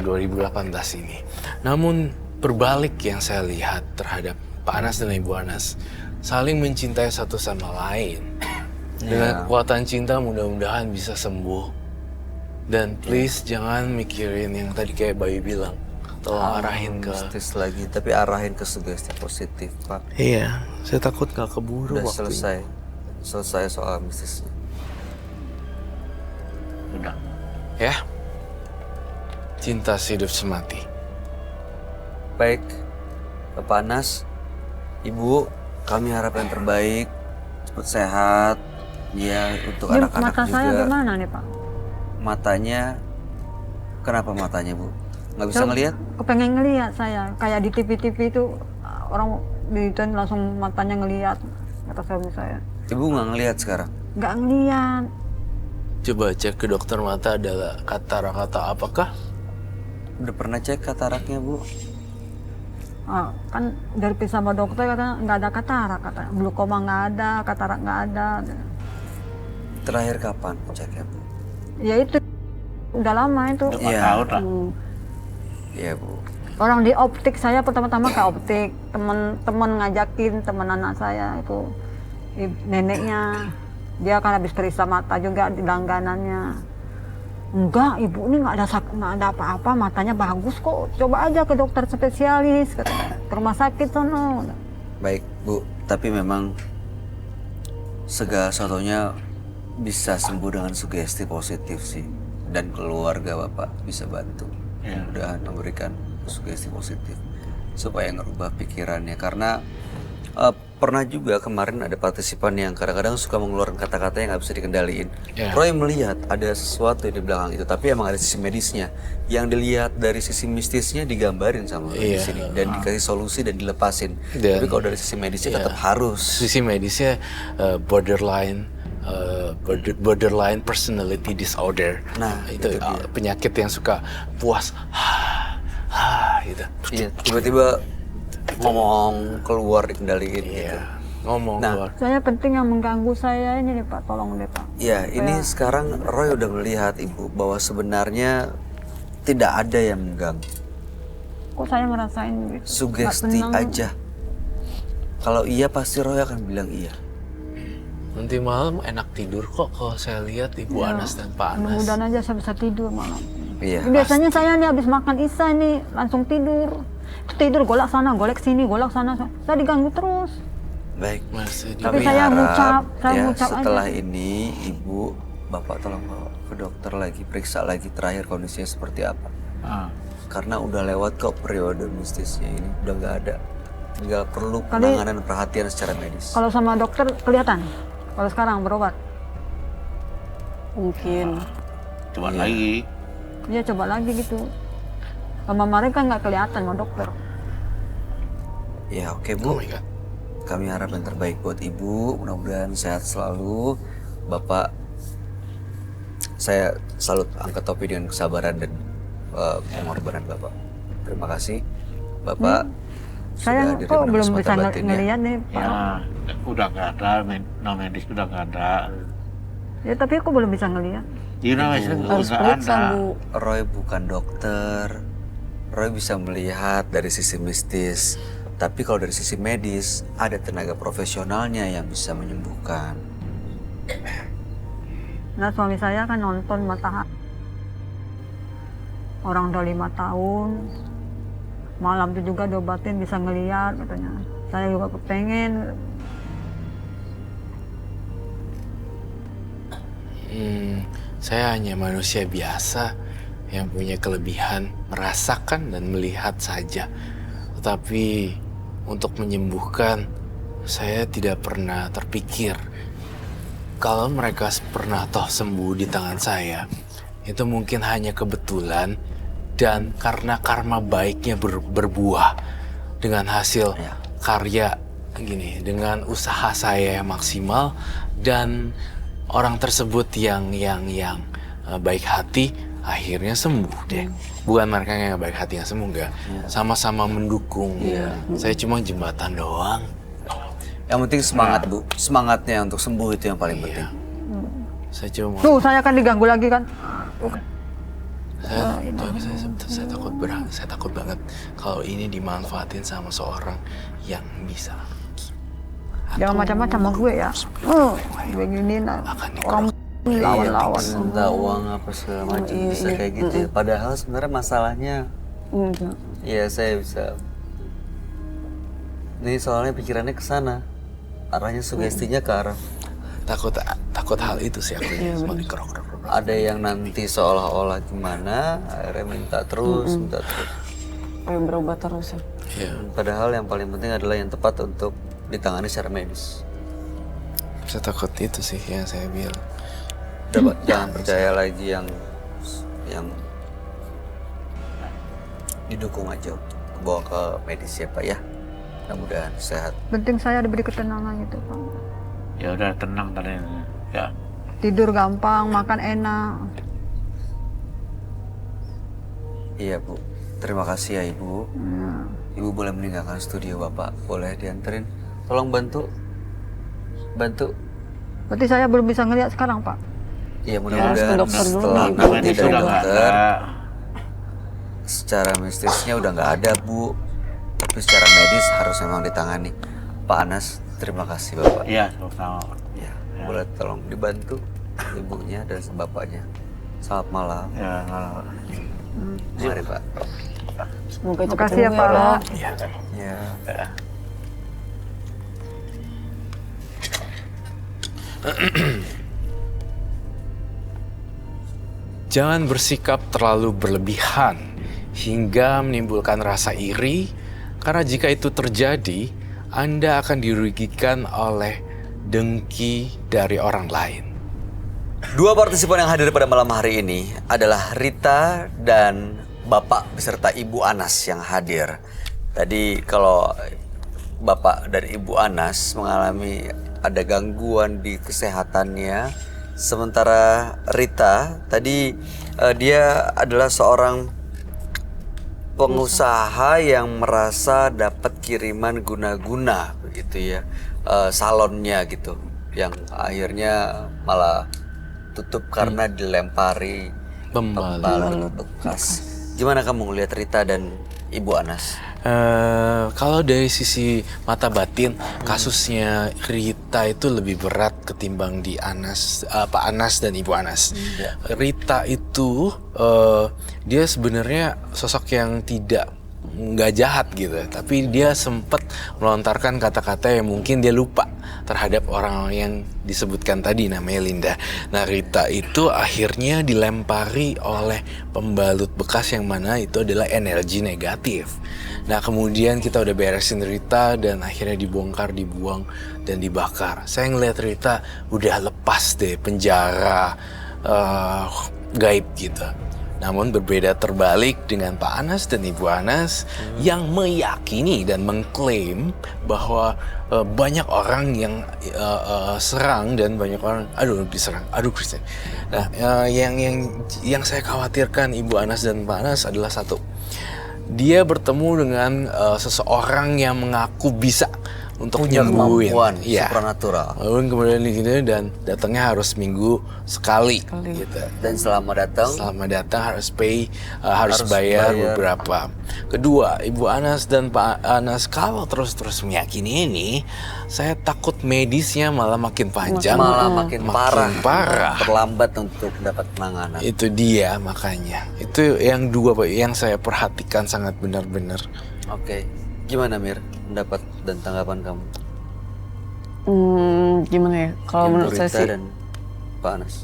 2018 ini. Namun berbalik yang saya lihat terhadap Pak Anas dan Ibu Anas, saling mencintai satu sama lain. Dengan kekuatan cinta mudah-mudahan bisa sembuh. Dan please jangan mikirin yang tadi kayak Bayu bilang. Tolong arahin ke mistis lagi, tapi arahin ke sugesti positif Pak. Iya, saya takut gak keburu Udah waktunya. selesai soal mistisnya. Udah. Ya, cinta hidup semati. Baik, Bapak Anas, Ibu, kami harap yang terbaik, cepat sehat, ya untuk anak-anak mata juga. saya gimana nih Pak? Matanya, kenapa matanya Bu? Nggak bisa ngelihat? Kepengen ngelihat saya, kayak di TV-TV itu orang diton langsung matanya ngelihat, kata suami saya. Ibu nggak ngelihat sekarang? Nggak ngelihat. Coba cek ke dokter mata adalah katarak atau apakah? Udah pernah cek kataraknya Bu? Kan dari periksa sama dokter katanya nggak ada katarak, katanya glaukoma nggak ada, katarak nggak ada. Terakhir kapan ceknya Bu? Ya itu udah lama itu. Udah 4 tahun lah. Iya Bu. Orang di optik saya pertama-tama ke optik, teman ngajakin teman anak saya itu neneknya, dia kan habis periksa mata juga di langganannya. Enggak, ibu ini nggak ada apa-apa, matanya bagus kok. Coba aja ke dokter spesialis, ke rumah sakit sono. Baik Bu, tapi memang segala sesuatunya bisa sembuh dengan sugesti positif sih, dan keluarga Bapak bisa bantu. Mudah-mudahan memberikan sugesti positif supaya ngerubah pikirannya, karena pernah juga kemarin ada partisipan yang kadang-kadang suka mengeluarkan kata-kata yang nggak bisa dikendaliin. Roy melihat ada sesuatu di belakang itu, tapi emang ada sisi medisnya yang dilihat, dari sisi mistisnya digambarin sama Roy di sini dan dikasih solusi dan dilepasin. Tapi kalau dari sisi medisnya tetap harus. Sisi medisnya borderline personality disorder. Nah, itu penyakit yang suka puas gitu. Iya, tiba-tiba ngomong keluar dikendaliin gitu. Ngomong keluar. Saya penting yang mengganggu saya ini nih Pak, tolong deh Pak. Ya, ini sekarang Roy udah melihat Ibu bahwa sebenarnya tidak ada yang mengganggu. Kok saya ngerasain gitu? Sugesti aja. Kalau iya pasti Roy akan bilang iya. Nanti malam enak tidur kok kalau saya lihat Ibu Anas dan Pak Anas. Mudah-mudahan aja saya bisa tidur malam. Iya. Biasanya saya nih habis makan isya nih langsung tidur. Tidur golak sana, golek sini, golak sana. Saya diganggu terus. Baik, Tapi kami saya harap ngucap setelah aja. ini Ibu, Bapak tolong bawa ke dokter lagi, periksa lagi terakhir kondisinya seperti apa. Karena udah lewat kok periode mistisnya ini, udah nggak ada. Tinggal perlu penanganan dan perhatian secara medis. Kalau sama dokter kelihatan. Kalau sekarang berobat. Mungkin. Coba lagi. Iya coba lagi gitu. Sama kemarin kan nggak kelihatan sama dokter. Ya oke Bu. Kami harap yang terbaik buat Ibu, mudah-mudahan sehat selalu. Bapak, saya salut angkat topi dengan kesabaran dan pengorbanan Bapak. Terima kasih Bapak. Saya sudah kok diterima belum kesempatan bisa batinnya. ngeliat nih Pak. Ya, udah nggak ada, non medis udah nggak ada. Ya tapi aku belum bisa ngeliat. Iya, non medis Harus nggak periksa, ada. Bu. Roy bukan dokter. Roy bisa melihat dari sisi mistis. Tapi kalau dari sisi medis, ada tenaga profesionalnya yang bisa menyembuhkan. Nah suami saya kan nonton Matahari. Orang udah 5 tahun. Malam itu juga diobatin bisa ngeliat katanya. Saya juga pengen. Saya hanya manusia biasa yang punya kelebihan merasakan dan melihat saja. Tetapi untuk menyembuhkan, saya tidak pernah terpikir kalau mereka pernah toh sembuh di tangan saya. Itu mungkin hanya kebetulan dan karena karma baiknya berbuah dengan hasil karya gini, dengan usaha saya yang maksimal dan orang tersebut yang baik hati akhirnya sembuh deh. Bukan mereka yang baik hati yang sembuh, enggak. Sama-sama mendukung. Saya cuma jembatan doang. Yang penting semangat Bu, semangatnya untuk sembuh itu yang paling penting. Saya cuma Tuh saya kan diganggu lagi kan. saya takut banget kalau ini dimanfaatin sama seorang yang bisa. Jangan macam-macam sama gue ya. Begini orang lawan-lawan. Minta uang apa segala macam bisa kayak gitu ya. Padahal sebenarnya masalahnya, ya saya bisa. Ini soalnya pikirannya ke sana, arahnya sugestinya ke arah. Takut hal itu sih aku ini. Ada yang nanti seolah-olah gimana, akhirnya minta terus. Kayak berobat terus ya. Padahal yang paling penting adalah yang tepat untuk ditangani secara medis. Saya takut itu sih yang saya bilang. Jangan percaya lagi yang didukung aja untuk bawa ke medis ya Pak ya. Mudah-mudahan sehat. Penting saya diberi ketenangan gitu Pak. Ya udah tenang tadi. Ya. Tidur gampang, makan enak. Iya Bu. Terima kasih ya Ibu. Ibu boleh meninggalkan studio Bapak. Boleh dianterin. Tolong bantu. Berarti saya belum bisa ngeliat sekarang Pak. Iya mudah-mudahan setelah nanti dari dokter, secara mistisnya udah nggak ada Bu. Tapi secara medis harus memang ditangani. Pak Anas, terima kasih Bapak. Iya, sama-sama. Ya, boleh tolong dibantu ibunya dan bapaknya. Selamat malam. Ya, malam. Mari Pak. Semoga cepat Makasih ya sembuh Pak. Ya. Jangan bersikap terlalu berlebihan hingga menimbulkan rasa iri, karena jika itu terjadi, Anda akan dirugikan oleh dengki dari orang lain. Dua partisipan yang hadir pada malam hari ini adalah Rita dan Bapak beserta Ibu Anas yang hadir. Tadi kalau Bapak dan Ibu Anas mengalami ada gangguan di kesehatannya, sementara Rita tadi dia adalah seorang pengusaha yang merasa dapat kiriman guna-guna begitu ya, salonnya gitu, yang akhirnya malah tutup karena dilempari pembalut bekas. Gimana kamu ngelihat Rita dan Ibu Anas? Kalau dari sisi mata batin, kasusnya Rita itu lebih berat ketimbang di Pak Anas dan Ibu Anas. Rita itu dia sebenarnya sosok yang nggak jahat gitu, tapi dia sempat melontarkan kata-kata yang mungkin dia lupa terhadap orang yang disebutkan tadi namanya Linda. Nah, Rita itu akhirnya dilempari oleh pembalut bekas yang mana itu adalah energi negatif. Nah, kemudian kita udah beresin Rita dan akhirnya dibongkar, dibuang dan dibakar. Saya ngeliat Rita udah lepas deh penjara gaib gitu. Namun berbeda terbalik dengan Pak Anas dan Ibu Anas yang meyakini dan mengklaim bahwa banyak orang yang serang dan banyak orang diserang. Kristen. Nah, yang saya khawatirkan Ibu Anas dan Pak Anas adalah satu. Dia bertemu dengan seseorang yang mengaku bisa untuk punya nyembuhin, kemampuan supranatural. Lalu kemudian gini dan datangnya harus minggu sekali. Gitu. Dan selama datang harus bayar beberapa. Kedua, Ibu Anas dan Pak Anas kalau terus meyakini ini, saya takut medisnya malah makin panjang, makin parah, terlambat untuk dapat penanganan. Itu dia makanya. Itu yang dua Pak, yang saya perhatikan sangat benar-benar. Oke. Gimana Mir, pendapat dan tanggapan kamu? Gimana ya? Kalau menurut saya sih dan Pak Anas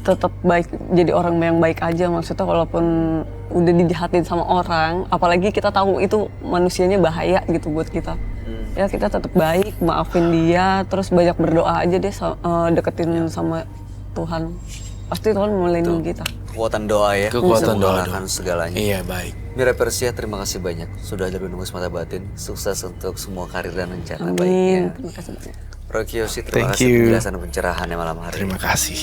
tetap baik, jadi orang yang baik aja. Maksudnya walaupun udah dijahatin sama orang, apalagi kita tahu itu manusianya bahaya gitu buat kita. Ya kita tetap baik, maafin dia, terus banyak berdoa aja deh, deketin sama Tuhan. Pasti Tuhan mau melindungi kita. Kekuatan doa ya, kekuatan doa mengalahkan segalanya. Iya, baik. Mira Persia, terima kasih banyak sudah hadir menembus mata batin. Sukses untuk semua karir dan rencana Amin. baiknya. Terima kasih banyak. Roy Kiyoshi, terima Thank kasih you. penjelasan pencerahannya malam hari Terima ini. kasih.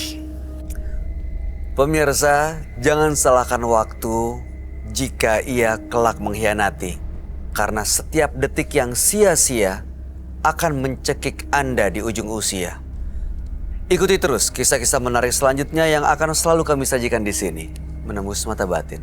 Pemirsa, jangan salahkan waktu jika ia kelak mengkhianati. Karena setiap detik yang sia-sia akan mencekik Anda di ujung usia. Ikuti terus kisah-kisah menarik selanjutnya yang akan selalu kami sajikan di sini. Menembus mata batin.